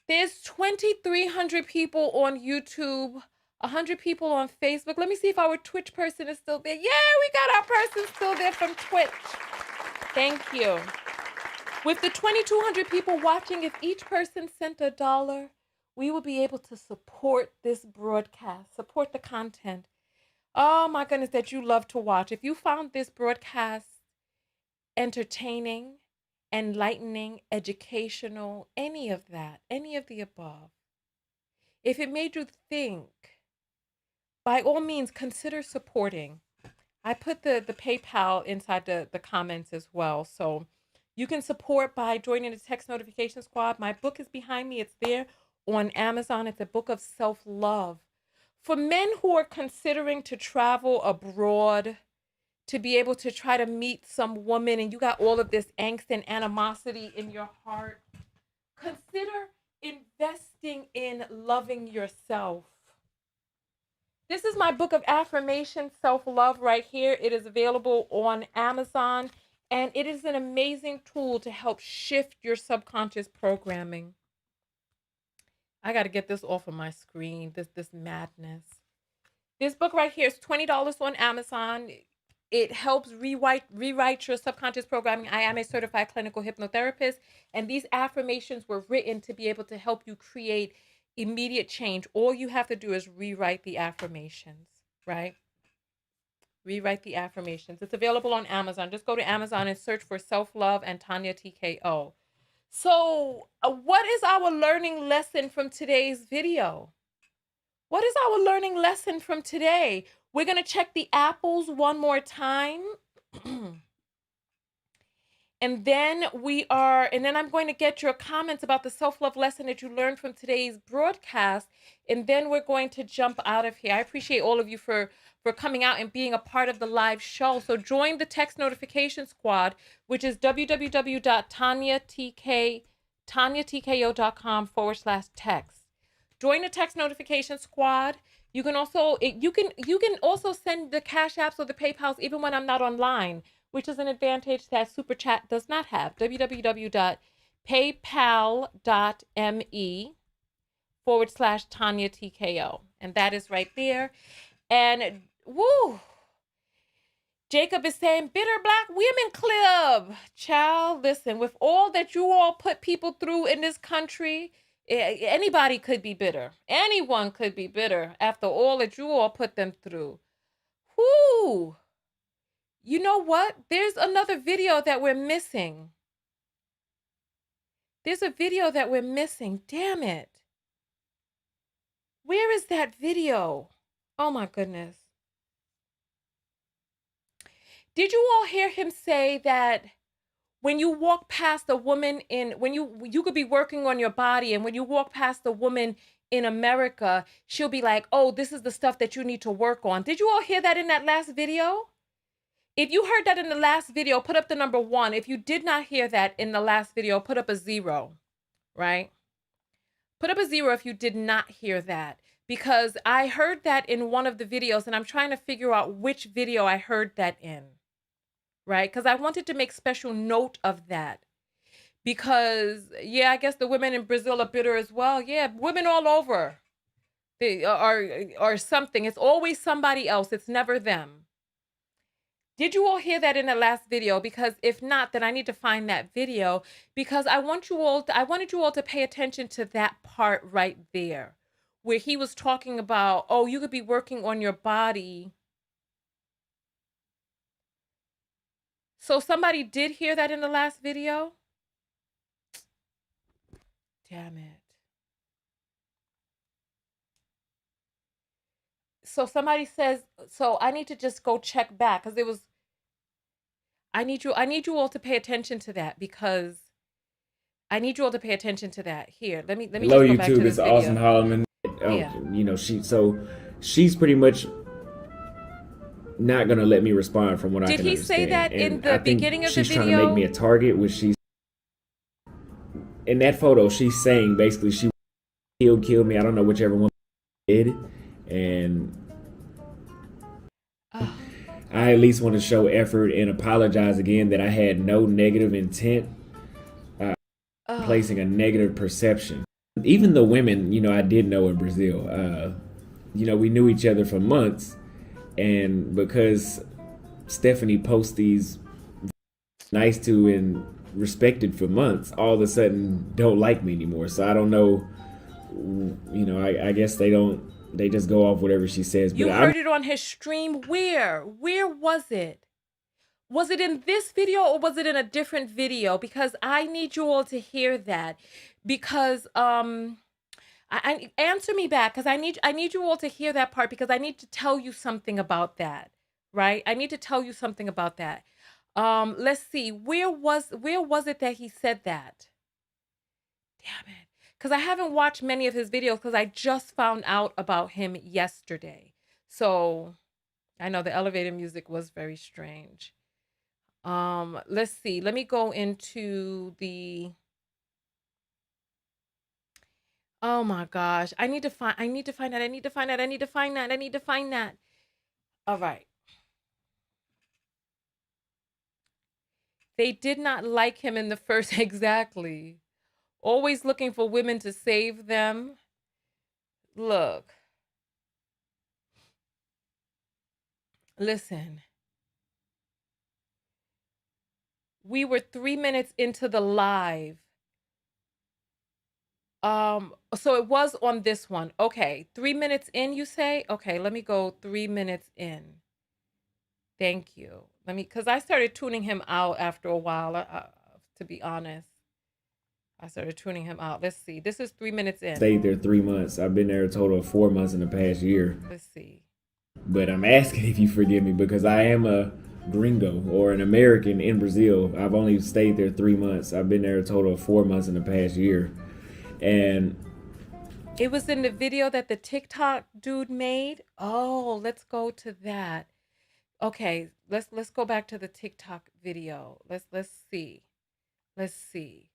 There's 2,300 people on YouTube, 100 people on Facebook. Let me see if our Twitch person is still there. Yeah, we got our person still there from Twitch. Thank you. With the 2,200 people watching, if each person sent $1, we will be able to support this broadcast, support the content. Oh my goodness, that you love to watch. If you found this broadcast entertaining, enlightening, educational, any of that, any of the above, if it made you think, by all means, consider supporting. I put the PayPal inside the comments as well. So you can support by joining the text notification squad. My book is behind me. It's there on Amazon. It's a book of self-love. For men who are considering to travel abroad, to be able to try to meet some woman and you got all of this angst and animosity in your heart, consider investing in loving yourself. This is my book of affirmation, self-love, right here. It is available on Amazon, and it is an amazing tool to help shift your subconscious programming. I got to get this off of my screen, this madness. This book right here is $20 on Amazon. It helps rewrite your subconscious programming. I am a certified clinical hypnotherapist, and these affirmations were written to be able to help you create immediate change. All you have to do is rewrite the affirmations, right? Rewrite the affirmations. It's available on Amazon. Just go to Amazon and search for Self-Love and Tonya TKO. So what is our learning lesson from today's video? What is our learning lesson from today? We're going to check the apples one more time. And then I'm going to get your comments about the self-love lesson that you learned from today's broadcast. And then we're going to jump out of here. I appreciate all of you for coming out and being a part of the live show. So join the text notification squad, which is www.tonyatko.com/text. Join the text notification squad. You can also send the Cash Apps or the PayPals even when I'm not online, which is an advantage that Super Chat does not have. www.paypal.me/Tonya TKO. And that is right there. And woo! Jacob is saying, Bitter Black Women Club. Child, listen, with all that you all put people through in this country, Anybody could be bitter. Anyone could be bitter after all that you all put them through. Whoo! You know what? There's another video that we're missing. There's a video that we're missing. Damn it. Where is that video? Oh my goodness. Did you all hear him say that when you walk past a woman when you could be working on your body, and when you walk past a woman in America, she'll be like, oh, this is the stuff that you need to work on. Did you all hear that in that last video? If you heard that in the last video, put up the number 1. If you did not hear that in the last video, put up a 0, right? Put up a 0 if you did not hear that, because I heard that in one of the videos, and I'm trying to figure out which video I heard that in, right? Because I wanted to make special note of that, because, yeah, I guess the women in Brazil are bitter as well. Yeah, women all over they are something. It's always somebody else. It's never them. Did you all hear that in the last video? Because if not, then I need to find that video, because I wanted you all to pay attention to that part right there, where he was talking about, oh, you could be working on your body. So somebody did hear that in the last video? Damn it. So somebody says, so I need to just go check back, because it was, I need you all to pay attention to that, because I need you all to pay attention to that. Here, let me Hello, just go back to YouTube. this It's video. Auston Holleman. Yeah. You know, she's pretty much not gonna let me respond from what I can Did he understand. say that in And the I think beginning of the she's trying to video? make me a target, which she's in that photo. She's saying basically she killed me. I don't know whichever one did, and I at least want to show effort and apologize again that I had no negative intent, placing a negative perception. Even the women, you know, I did know in Brazil, you know, we knew each other for months, and because Stephanie posts these nice to and respected for months, all of a sudden don't like me anymore. So I don't know, you know, I guess they just go off whatever she says. You heard it on his stream. Where was it? Was it in this video, or was it in a different video? Because I need you all to hear that, because I answer me back, because I need you all to hear that part, because I need to tell you something about that, right? I need to tell you something about that. Let's see, where was it that he said that? Damn it. Because I haven't watched many of his videos, because I just found out about him yesterday. So I know the elevator music was very strange. Let's see. Let me go into the, oh my gosh. I need to find that. All right. They did not like him in the first, exactly. Always looking for women to save them. Look. Listen. We were 3 minutes into the live. So it was on this one. Okay, 3 minutes in, you say? Okay, let me go 3 minutes in. Thank you. Because I started tuning him out after a while, to be honest. I started tuning him out. Let's see. This is 3 minutes in. Stayed there 3 months. I've been there a total of 4 months in the past year. Let's see. But I'm asking if you forgive me, because I am a gringo, or an American in Brazil. I've only stayed there 3 months. I've been there a total of 4 months in the past year. And it was in the video that the TikTok dude made. Oh, let's go to that. Okay, let's go back to the TikTok video. Let's see. Let's see.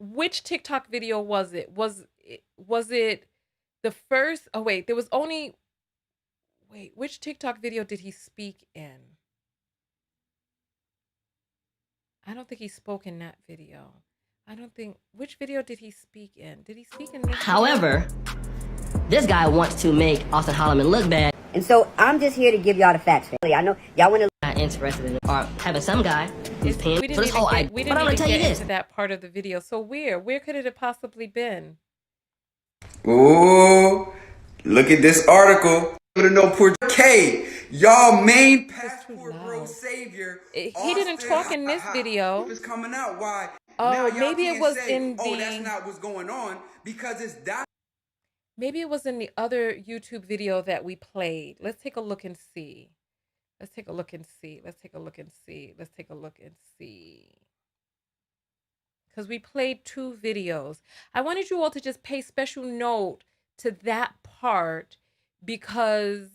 Which TikTok video was it? Was it the first? Oh wait, there was only. Wait, which TikTok video did he speak in? I don't think he spoke in that video. I don't think. Which video did he speak in? Did he speak in this? However, this guy wants to make Auston Holleman look bad. And so I'm just here to give y'all the facts. I know y'all want to. Not interested in or having some guy whose pants. We So this whole idea. we But didn't I'm gonna even tell you get this. into that part of the video. So where could it have possibly been? Ooh, look at this article. To know poor K, y'all main passport bro savior. He didn't talk in this video. It's coming out. Why? Now Oh, y'all maybe it can't was say, in oh, that's the. not what's going on because it's that. Maybe it was in the other YouTube video that we played. Let's take a look and see. Let's take a look and see. Let's take a look and see. Let's take a look and see. Because we played 2 videos. I wanted you all to just pay special note to that part because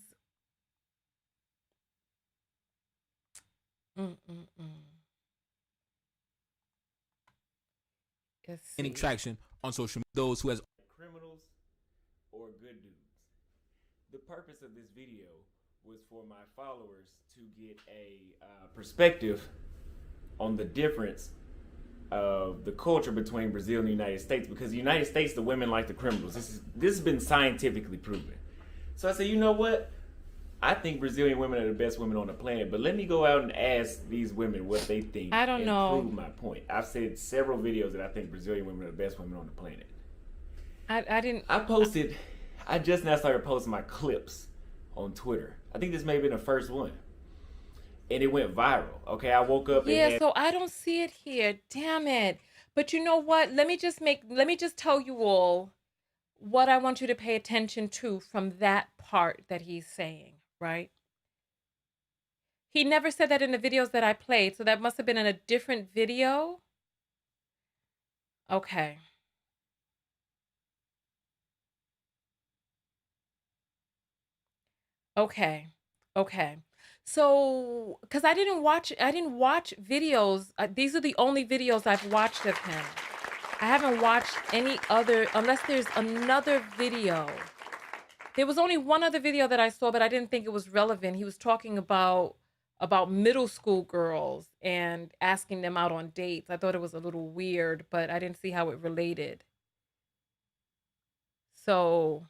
Any traction on social media. Those who has criminals or good dudes. The purpose of this video was for my followers to get a perspective on the difference of the culture between Brazil and the United States, because the United States, the women like the criminals. This has been scientifically proven. So I said, you know what? I think Brazilian women are the best women on the planet, but let me go out and ask these women what they think. I don't know. Prove my point. I've said several videos that I think Brazilian women are the best women on the planet. I just now started posting my clips on Twitter. I think this may have been the first one. And it went viral. Okay, I woke up and so I don't see it here. Damn it. But you know what? Let me just tell you all what I want you to pay attention to from that part that he's saying, right? He never said that in the videos that I played, so that must have been in a different video. Okay. Okay. So, because I didn't watch videos. These are the only videos I've watched of him. I haven't watched any other, unless there's another video. There was only one other video that I saw, but I didn't think it was relevant. He was talking about middle school girls and asking them out on dates. I thought it was a little weird, but I didn't see how it related. So,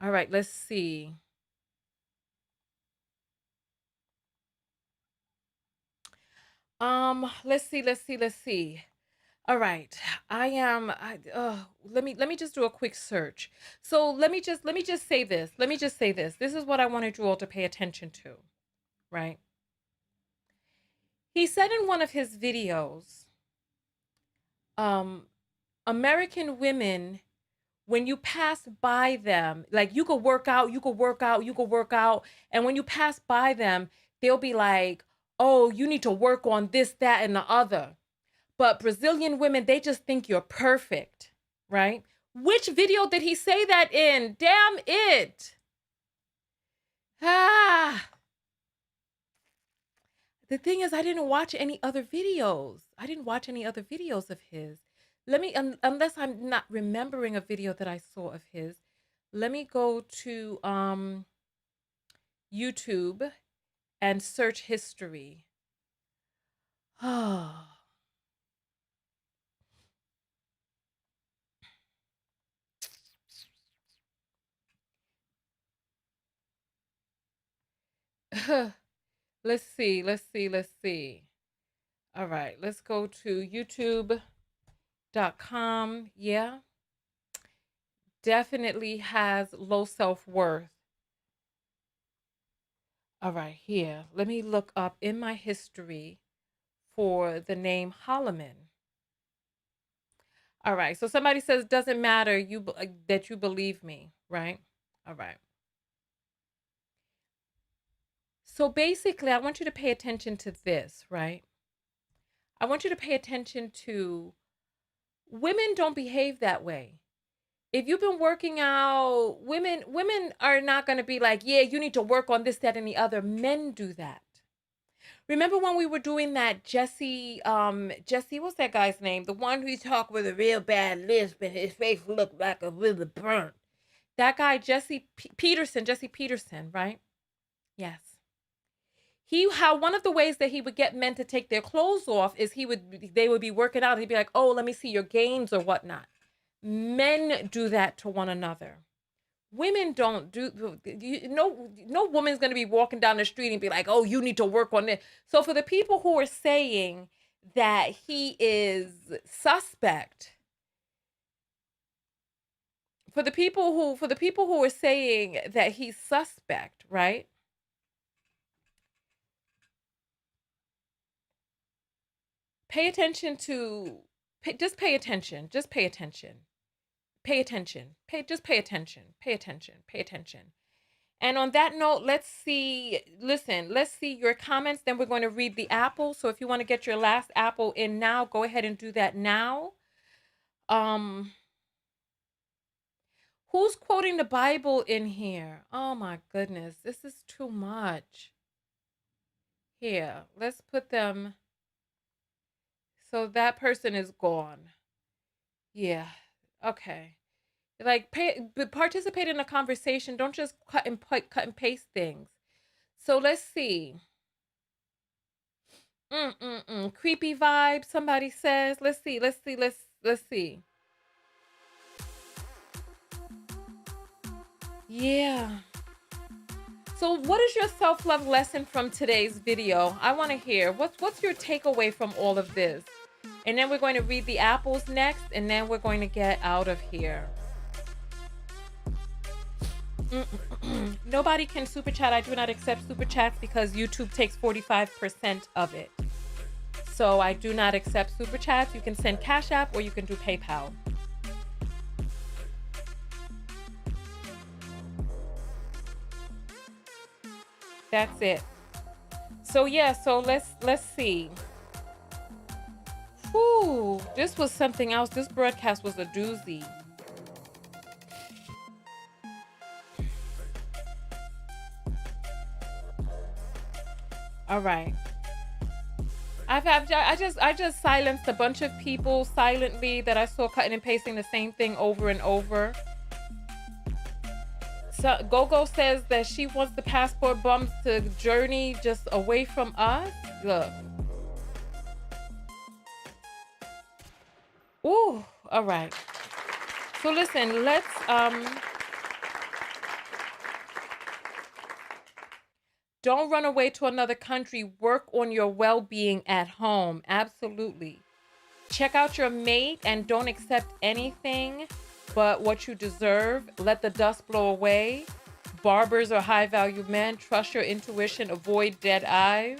all right, let's see. Let's see. All right. Let me just do a quick search. So let me just say this. This is what I wanted you all to pay attention to, right? He said in one of his videos, American women, when you pass by them, like you could work out, and when you pass by them, they'll be like, oh, you need to work on this, that, and the other. But Brazilian women, they just think you're perfect, right? Which video did he say that in? Damn it. The thing is, I didn't watch any other videos. Of his. Let me, unless I'm not remembering a video that I saw of his, let me go to YouTube and search history. Oh. Let's see. All right, let's go to youtube.com. Yeah. Definitely has low self-worth. All right, here. Let me look up in my history for the name Holleman. All right, so somebody says, doesn't matter that you believe me, right? All right. So basically, I want you to pay attention to this, right? I want you to pay attention to women don't behave that way. If you've been working out, women are not going to be like, yeah, you need to work on this, that, and the other. Men do that. Remember when we were doing that Jesse, what's that guy's name? The one who talked with a real bad lisp and his face looked like a really burnt. That guy, Jesse Peterson, right? Yes. How one of the ways that he would get men to take their clothes off is they would be working out. And he'd be like, oh, let me see your gains or whatnot. Men do that to one another. Women don't do, no woman's going to be walking down the street and be like, oh, you need to work on this. So for the people who are saying that he is suspect, for the people who are saying that he's suspect, right? Pay attention to, just pay attention. Just pay attention. Pay attention. Just pay attention. Pay attention. Pay attention. And on that note, let's see your comments. Then we're going to read the apple. So if you want to get your last apple in now, go ahead and do that now. Who's quoting the Bible in here? Oh my goodness, this is too much. Here, let's put them. So that person is gone. Yeah. Okay. Like, participate in a conversation. Don't just cut and paste things. So let's see. Creepy vibe, somebody says. Let's see. Yeah. So what is your self-love lesson from today's video? I want to hear. What's your takeaway from all of this? And then we're going to read the apples next, and then we're going to get out of here. Nobody can super chat. I do not accept super chats because YouTube takes 45% of it. So I do not accept super chats. You can send Cash App or you can do PayPal. That's it. So yeah, so let's see. Whew, this was something else. This broadcast was a doozy. All right. I just silenced a bunch of people silently that I saw cutting and pasting the same thing over and over. So Gogo says that she wants the passport bums to journey just away from us. Look. Ooh, all right. So listen, let's don't run away to another country. Work on your well-being at home. Absolutely. Check out your mate and don't accept anything but what you deserve. Let the dust blow away. Barbers are high-value men. Trust your intuition. Avoid dead eyes.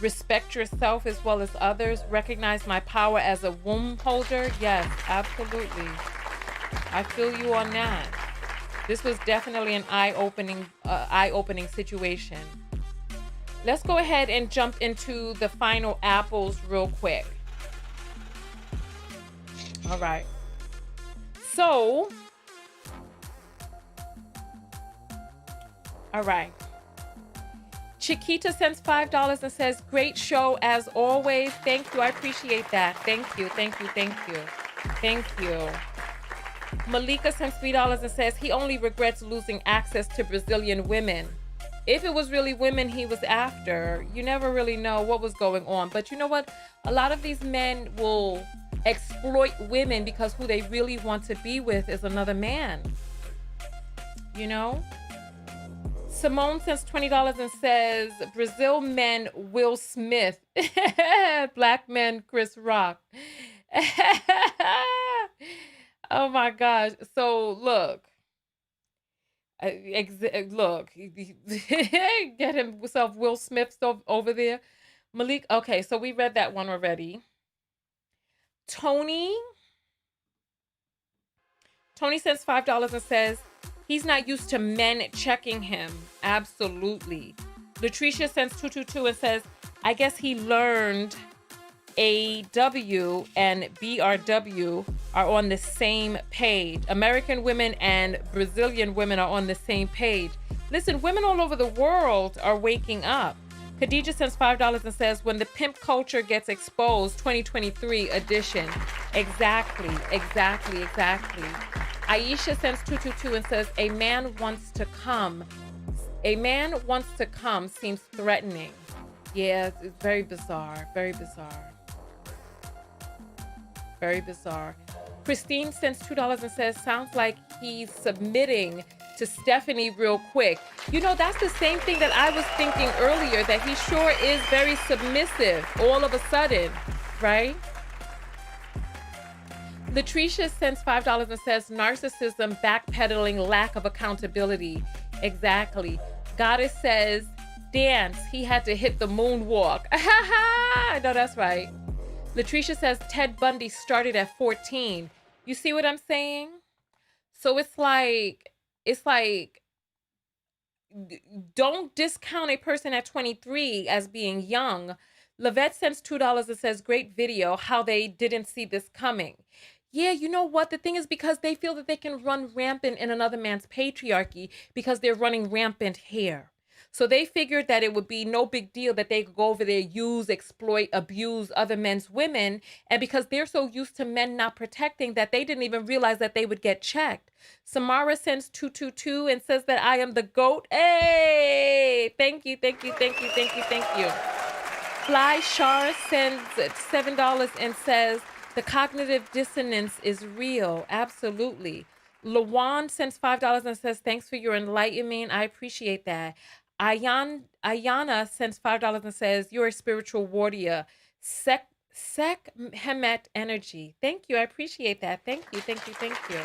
Respect yourself as well as others. Recognize my power as a womb holder. Yes, absolutely. I feel you on that. This was definitely an eye-opening situation. Let's go ahead and jump into the final apples real quick. All right. So, all right. Chiquita sends $5 and says, great show as always. Thank you. I appreciate that. Thank you. Thank you. Thank you. Thank you. Malika sends $3 and says he only regrets losing access to Brazilian women. If it was really women he was after, you never really know what was going on. But you know what? A lot of these men will exploit women because who they really want to be with is another man. You know? Simone sends $20 and says, Brazil men, Will Smith. Black men, Chris Rock. Oh my gosh. So look. Look. Get himself Will Smith over there. Malik. Okay, so we read that one already. Tony sends $5 and says, he's not used to men checking him. Absolutely. Latricia sends 222 and says, I guess he learned AW and BRW are on the same page. American women and Brazilian women are on the same page. Listen, women all over the world are waking up. Khadija sends $5 and says, when the pimp culture gets exposed, 2023 edition. Exactly. Aisha sends 222 and says, a man wants to come seems threatening. Yeah, it's very bizarre. Very bizarre. Christine sends $2 and says, sounds like he's submitting to Stephanie real quick. You know, that's the same thing that I was thinking earlier, that he sure is very submissive all of a sudden, right? Latricia sends $5 and says, narcissism, backpedaling, lack of accountability. Exactly. Goddess says, dance, he had to hit the moonwalk. I know that's right. Latricia says, Ted Bundy started at 14. You see what I'm saying? So it's like, don't discount a person at 23 as being young. Lavette sends $2 and says, great video, how they didn't see this coming. Yeah, you know what? The thing is, because they feel that they can run rampant in another man's patriarchy because they're running rampant here. So they figured that it would be no big deal that they could go over there, use, exploit, abuse other men's women. And because they're so used to men not protecting, that they didn't even realize that they would get checked. Samara sends 222 and says that I am the GOAT. Hey, thank you, thank you, thank you, thank you, thank you. Fly Shar sends $7 and says, the cognitive dissonance is real. Absolutely. Lawan sends $5 and says, thanks for your enlightenment. I appreciate that. Ayana sends $5 and says, you're a spiritual warrior. Sek Hemet energy. Thank you. I appreciate that. Thank you. Thank you. Thank you.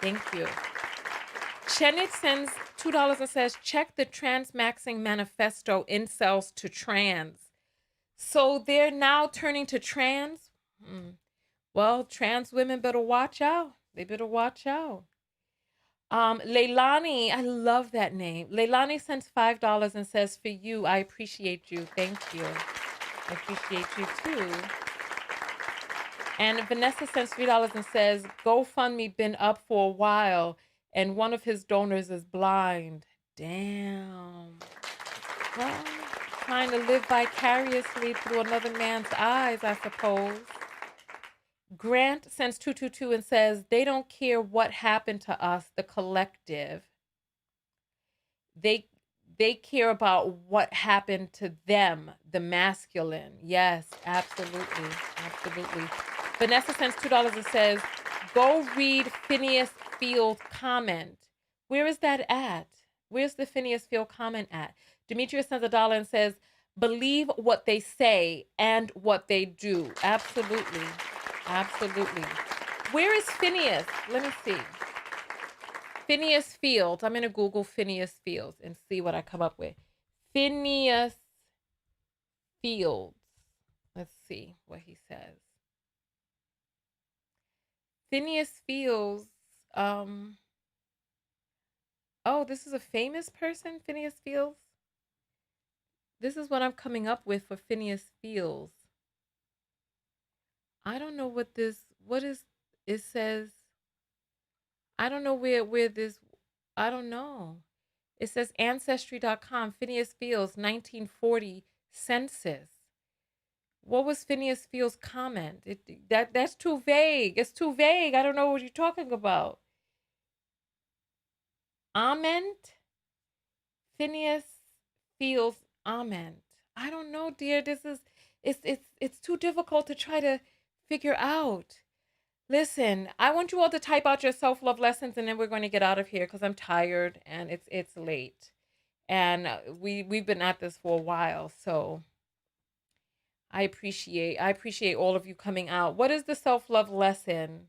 Thank you. Chenit sends $2 and says, check the Transmaxing Manifesto, incels to trans. So they're now turning to trans? Well, trans women better watch out. They better watch out. Leilani, I love that name. Leilani sends $5 and says, for you, I appreciate you. Thank you. I appreciate you too. And Vanessa sends $3 and says, GoFundMe been up for a while and one of his donors is blind. Damn. Well, trying to live vicariously through another man's eyes, I suppose. Grant sends 222 and says, they don't care what happened to us, the collective. They care about what happened to them, the masculine. Yes, absolutely. Absolutely. Vanessa sends $2 and says, go read Phineas Field's comment. Where is that at? Where's the Phineas Field comment at? Demetrius sends $1 and says, believe what they say and what they do. Absolutely. Absolutely. Where is Phineas? Let me see. Phineas Fields. I'm going to Google Phineas Fields and see what I come up with. Phineas Fields. Let's see what he says. Phineas Fields. Oh, this is a famous person, Phineas Fields? This is what I'm coming up with for Phineas Fields. I don't know what is, it says, I don't know where this, I don't know. It says Ancestry.com, Phineas Fields, 1940 census. What was Phineas Fields' comment? That's too vague. It's too vague. I don't know what you're talking about. Ament? Phineas Fields Ament. I don't know, dear. It's too difficult to try to figure out. Listen, I want you all to type out your self-love lessons and then we're going to get out of here because I'm tired and it's late. And we've been at this for a while, so I appreciate all of you coming out. What is the self-love lesson?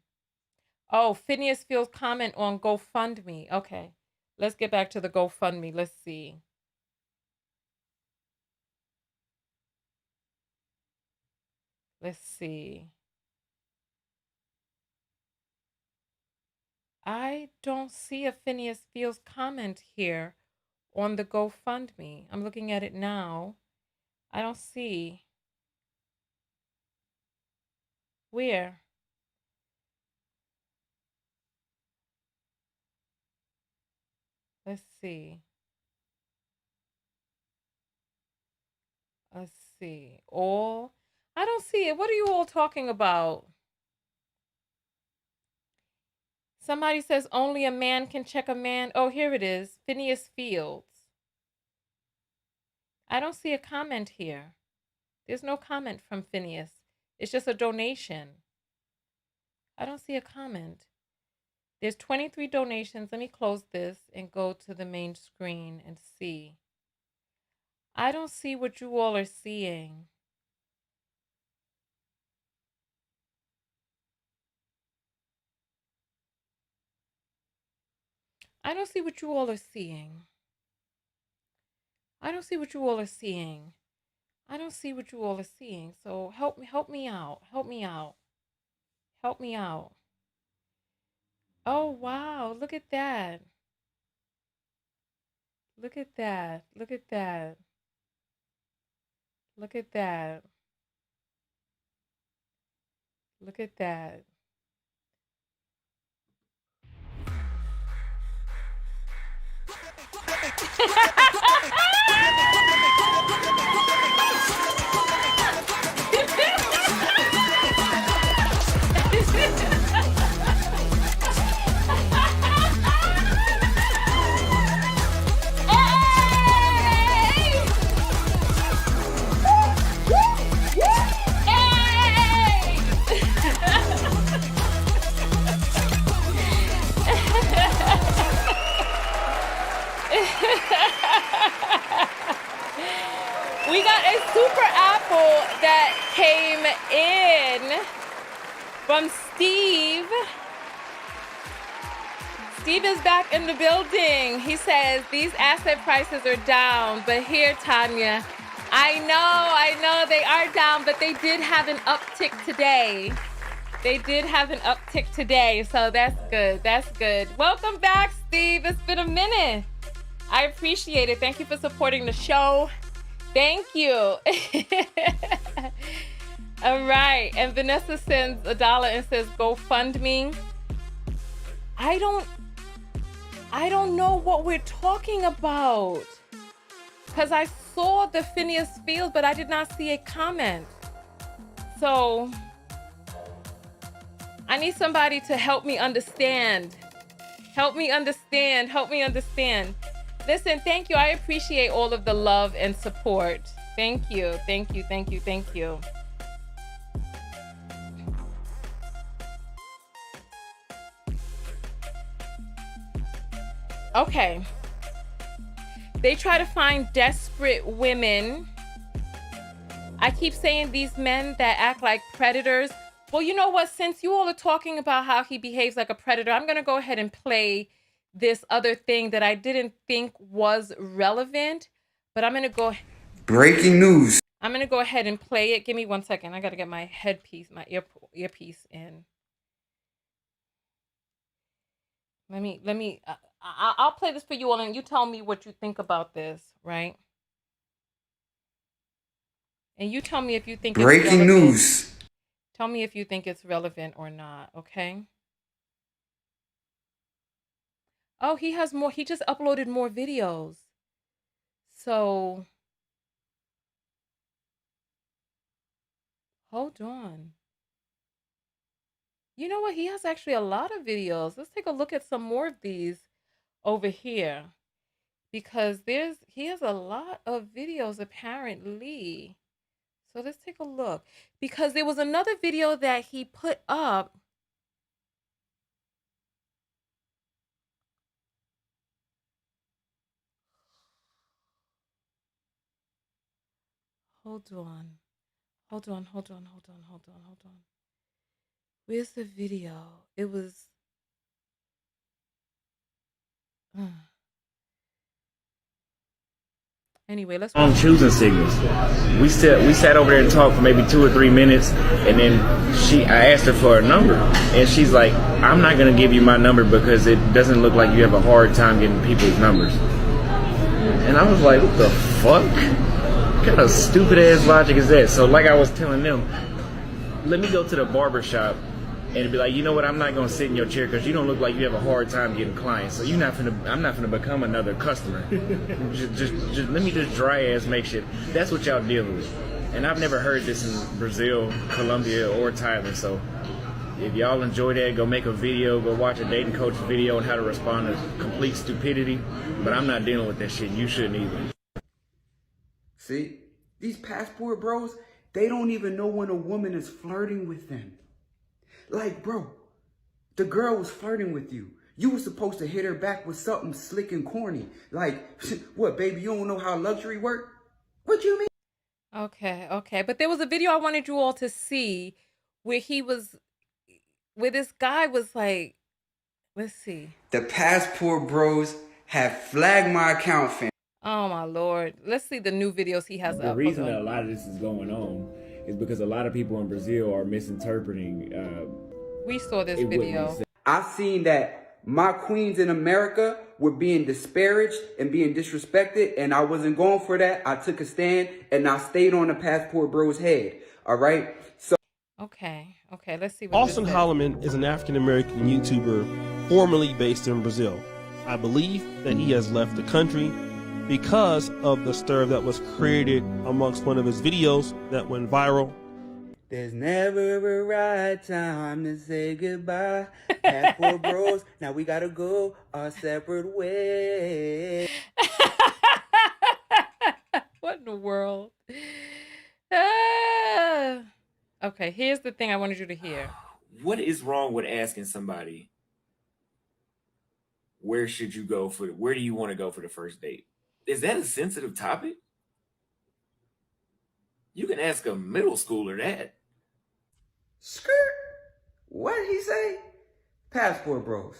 Oh, Phineas Fields' comment on GoFundMe. Okay. Let's get back to the GoFundMe. Let's see. Let's see. I don't see a Phineas Fields comment here on the GoFundMe. I'm looking at it now. I don't see. Where? Let's see. Let's see. All. I don't see it. What are you all talking about? Somebody says only a man can check a man. Oh, here it is. Phineas Fields. I don't see a comment here. There's no comment from Phineas. It's just a donation. I don't see a comment. There's 23 donations. Let me close this and go to the main screen and see. I don't see what you all are seeing. I don't see what you all are seeing. I don't see what you all are seeing. I don't see what you all are seeing. So help me out. Help me out. Help me out. Oh, wow. Look at that. Look at that. Look at that. Look at that. Look at that. We got a super apple that came in from Steve. Steve is back in the building. He says, these asset prices are down, but here, Tonya, I know they are down, but they did have an uptick today. They did have an uptick today, so that's good. That's good. Welcome back, Steve. It's been a minute. I appreciate it. Thank you for supporting the show. Thank you. All right. And Vanessa sends $1 and says, go fund me. I don't know what we're talking about. Because I saw the Phineas Fields, but I did not see a comment. So I need somebody to help me understand. Help me understand. Help me understand. Listen, thank you. I appreciate all of the love and support. Thank you. Thank you. Thank you. Thank you. Okay. They try to find desperate women. I keep saying these men that act like predators. Well, you know what? Since you all are talking about how he behaves like a predator, I'm going to go ahead and play this other thing that I didn't think was relevant, but I'm going to go. Breaking news. I'm going to go ahead and play it. Give me 1 second. I got to get my headpiece, my earpiece in. I'll play this for you all and you tell me what you think about this, right? And you tell me if you think breaking it's relevant. news. Tell me if you think it's relevant or not, okay? Oh, he has more. He just uploaded more videos. So, hold on. You know what? He has actually a lot of videos. Let's take a look at some more of these over here. Because he has a lot of videos apparently. So let's take a look. Because there was another video that he put up. Hold on. Hold on. Where's the video? It was... Anyway, let's... On choosing signals. We sat over there and talked for maybe 2 or 3 minutes, and then I asked her for her number, and she's like, I'm not going to give you my number because it doesn't look like you have a hard time getting people's numbers. And I was like, what the fuck? What kind of stupid ass logic is that? So like I was telling them, let me go to the barber shop and be like, you know what, I'm not going to sit in your chair because you don't look like you have a hard time getting clients. So I'm not going to become another customer. just let me just dry ass make shit. That's what y'all dealing with. And I've never heard this in Brazil, Colombia, or Thailand. So if y'all enjoy that, go make a video, go watch a dating coach video on how to respond to complete stupidity. But I'm not dealing with that shit. You shouldn't either. See, these passport bros, they don't even know when a woman is flirting with them. Like, bro, The girl was flirting with you. You were supposed to hit her back with something slick and corny. Like, what, baby, you don't know how luxury work? What you mean? Okay. But there was a video I wanted you all to see where this guy was like, let's see. The passport bros have flagged my account, fam. Oh my Lord. Let's see the new videos he has The up. reason that a lot of this is going on is because a lot of people in Brazil are misinterpreting. We saw this video. I've seen that my queens in America were being disparaged and being disrespected, and I wasn't going for that. I took a stand, and I stayed on the passport bro's head. All right? So. Okay. Let's see what Auston Holleman is an African-American YouTuber formerly based in Brazil. I believe that he has left the country because of the stir that was created amongst one of his videos that went viral. There's never a right time to say goodbye. Passport bros, now we gotta go our separate ways. What in the world? Okay, here's the thing I wanted you to hear. What is wrong with asking somebody, where do you want to go for the first date? Is that a sensitive topic? You can ask a middle schooler that. Skirt. What did he say? Passport bros.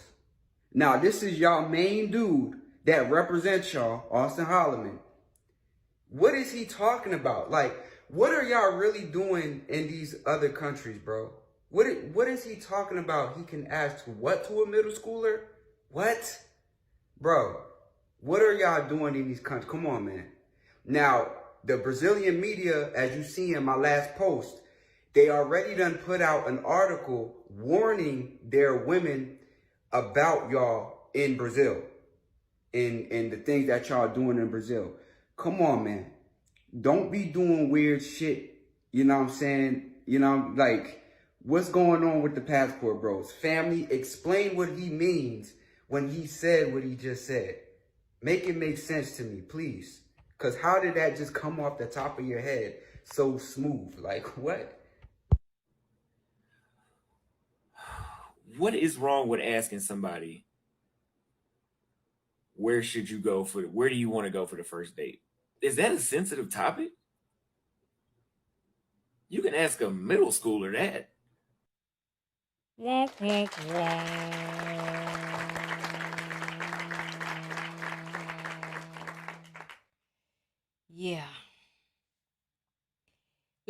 Now, this is y'all main dude that represents y'all, Auston Holleman. What is he talking about? Like, what are y'all really doing in these other countries, bro? What is he talking about? He can ask what to a middle schooler? What? Bro, what are y'all doing in these countries? Come on, man. Now, the Brazilian media, as you see in my last post, they already done put out an article warning their women about y'all in Brazil and the things that y'all doing in Brazil. Come on, man. Don't be doing weird shit. You know what I'm saying? You know, like, what's going on with the passport bros? Family, explain what he means when he said what he just said. Make it make sense to me, please. Because how did that just come off the top of your head so smooth? Like, what? What is wrong with asking somebody, where do you want to go for the first date? Is that a sensitive topic? You can ask a middle schooler that. Yeah.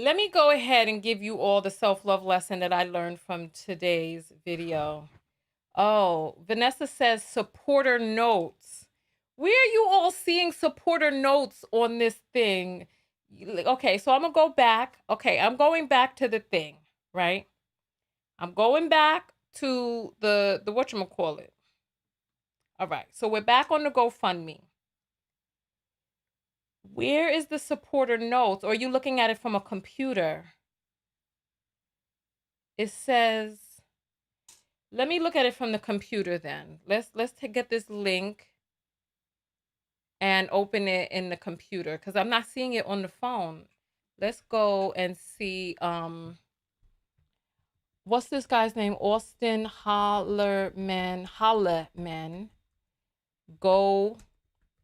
Let me go ahead and give you all the self-love lesson that I learned from today's video. Oh, Vanessa says supporter notes. Where are you all seeing supporter notes on this thing? Okay, so I'm going to go back. Okay, I'm going back to the thing, right? I'm going back to the whatchamacallit. All right, so we're back on the GoFundMe. Where is the supporter notes? Or are you looking at it from a computer? It says, let me look at it from the computer then. Let's get this link and open it in the computer because I'm not seeing it on the phone. Let's go and see, what's this guy's name? Auston Holleman.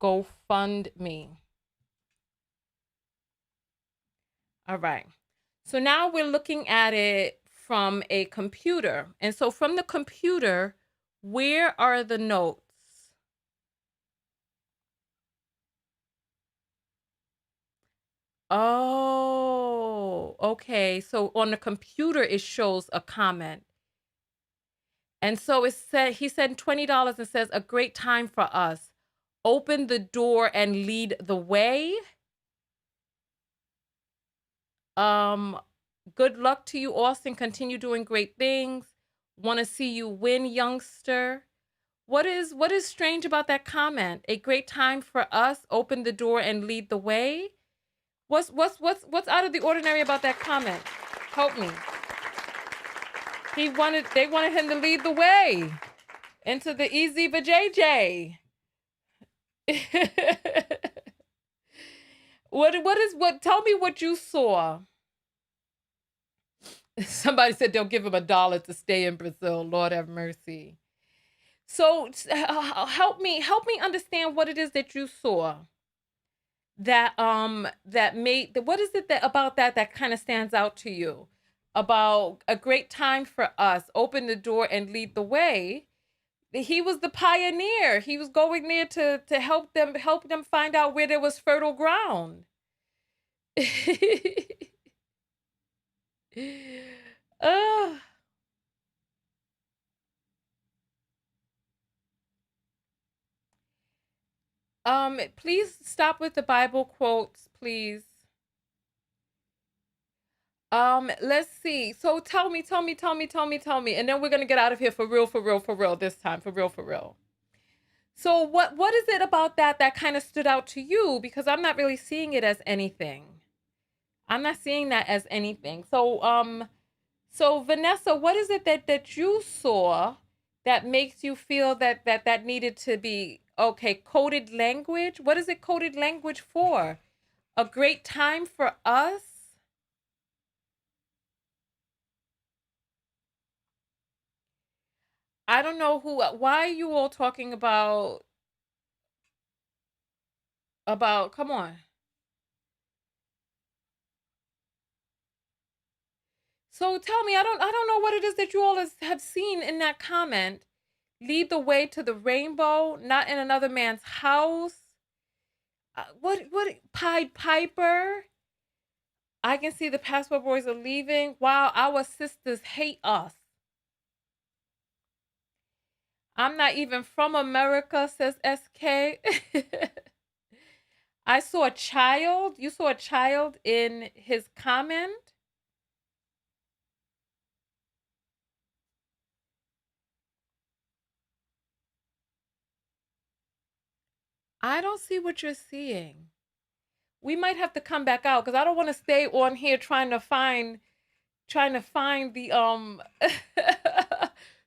GoFundMe. All right. So now we're looking at it from a computer. And so from the computer, where are the notes? Oh, okay. So on the computer, it shows a comment. And so he said $20 and says, a great time for us. Open the door and lead the way. Good luck to you, Auston. Continue doing great things. Want to see you win, youngster. What is strange about that comment? A great time for us. Open the door and lead the way. What's out of the ordinary about that comment? Help me. They wanted him to lead the way into the easy vajayjay. Tell me what you saw. Somebody said they'll give him $1 to stay in Brazil. Lord have mercy. So help me understand what it is that you saw that made what is it that about that kind of stands out to you about a great time for us, open the door and lead the way. He was the pioneer. He was going there to help them find out where there was fertile ground. Please stop with the Bible quotes, please. Let's see. So tell me, and then we're gonna get out of here for real this time, for real. So what is it about that kind of stood out to you? Because I'm not really seeing it as anything. I'm not seeing that as anything. So Vanessa, what is it that you saw that makes you feel that needed to be okay? Coded language. What is it coded language for? A great time for us. I don't know why are you all talking about, come on. So tell me, I don't know what it is that you all have seen in that comment. Lead the way to the rainbow, not in another man's house. What Pied Piper? I can see the passport boys are leaving. Wow, our sisters hate us. I'm not even from America, says SK. I saw a child. You saw a child in his comment. I don't see what you're seeing. We might have to come back out because I don't want to stay on here trying to find the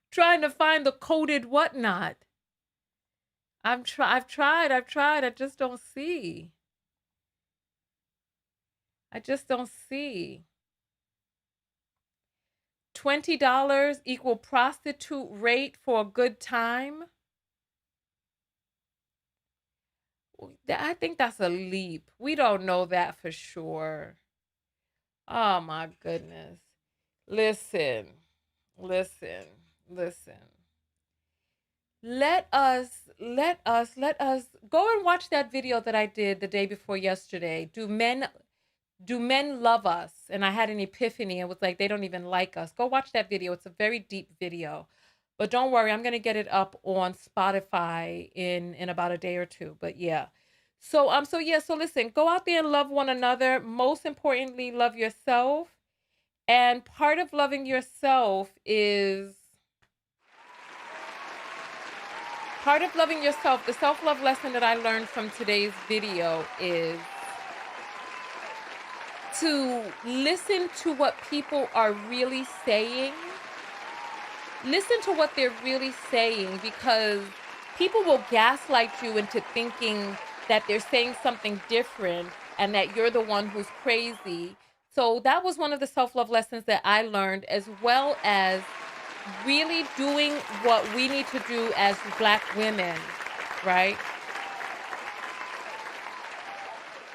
trying to find the coded whatnot. I've tried. I just don't see. $20 equal prostitute rate for a good time. I think that's a leap. We don't know that for sure. Oh my goodness. Listen. Let us go and watch that video that I did the day before yesterday. Do men love us? And I had an epiphany. It was like, they don't even like us. Go watch that video. It's a very deep video. But don't worry, I'm going to get it up on Spotify in about a day or two. But yeah. So listen, go out there and love one another. Most importantly, love yourself. And part of loving yourself, the self-love lesson that I learned from today's video is to listen to what people are really saying. Listen to what they're really saying, because people will gaslight you into thinking that they're saying something different and that you're the one who's crazy. So that was one of the self-love lessons that I learned, as well as really doing what we need to do as Black women, right?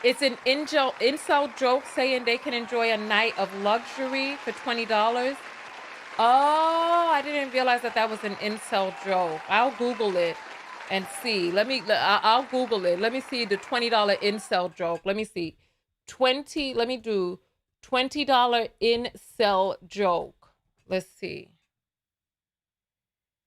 It's an incel joke saying they can enjoy a night of luxury for $20. Oh, I didn't realize that was an incel joke. I'll Google it and see. I'll Google it. Let me see the $20 incel joke. Let me see. Let me do $20 incel joke. Let's see.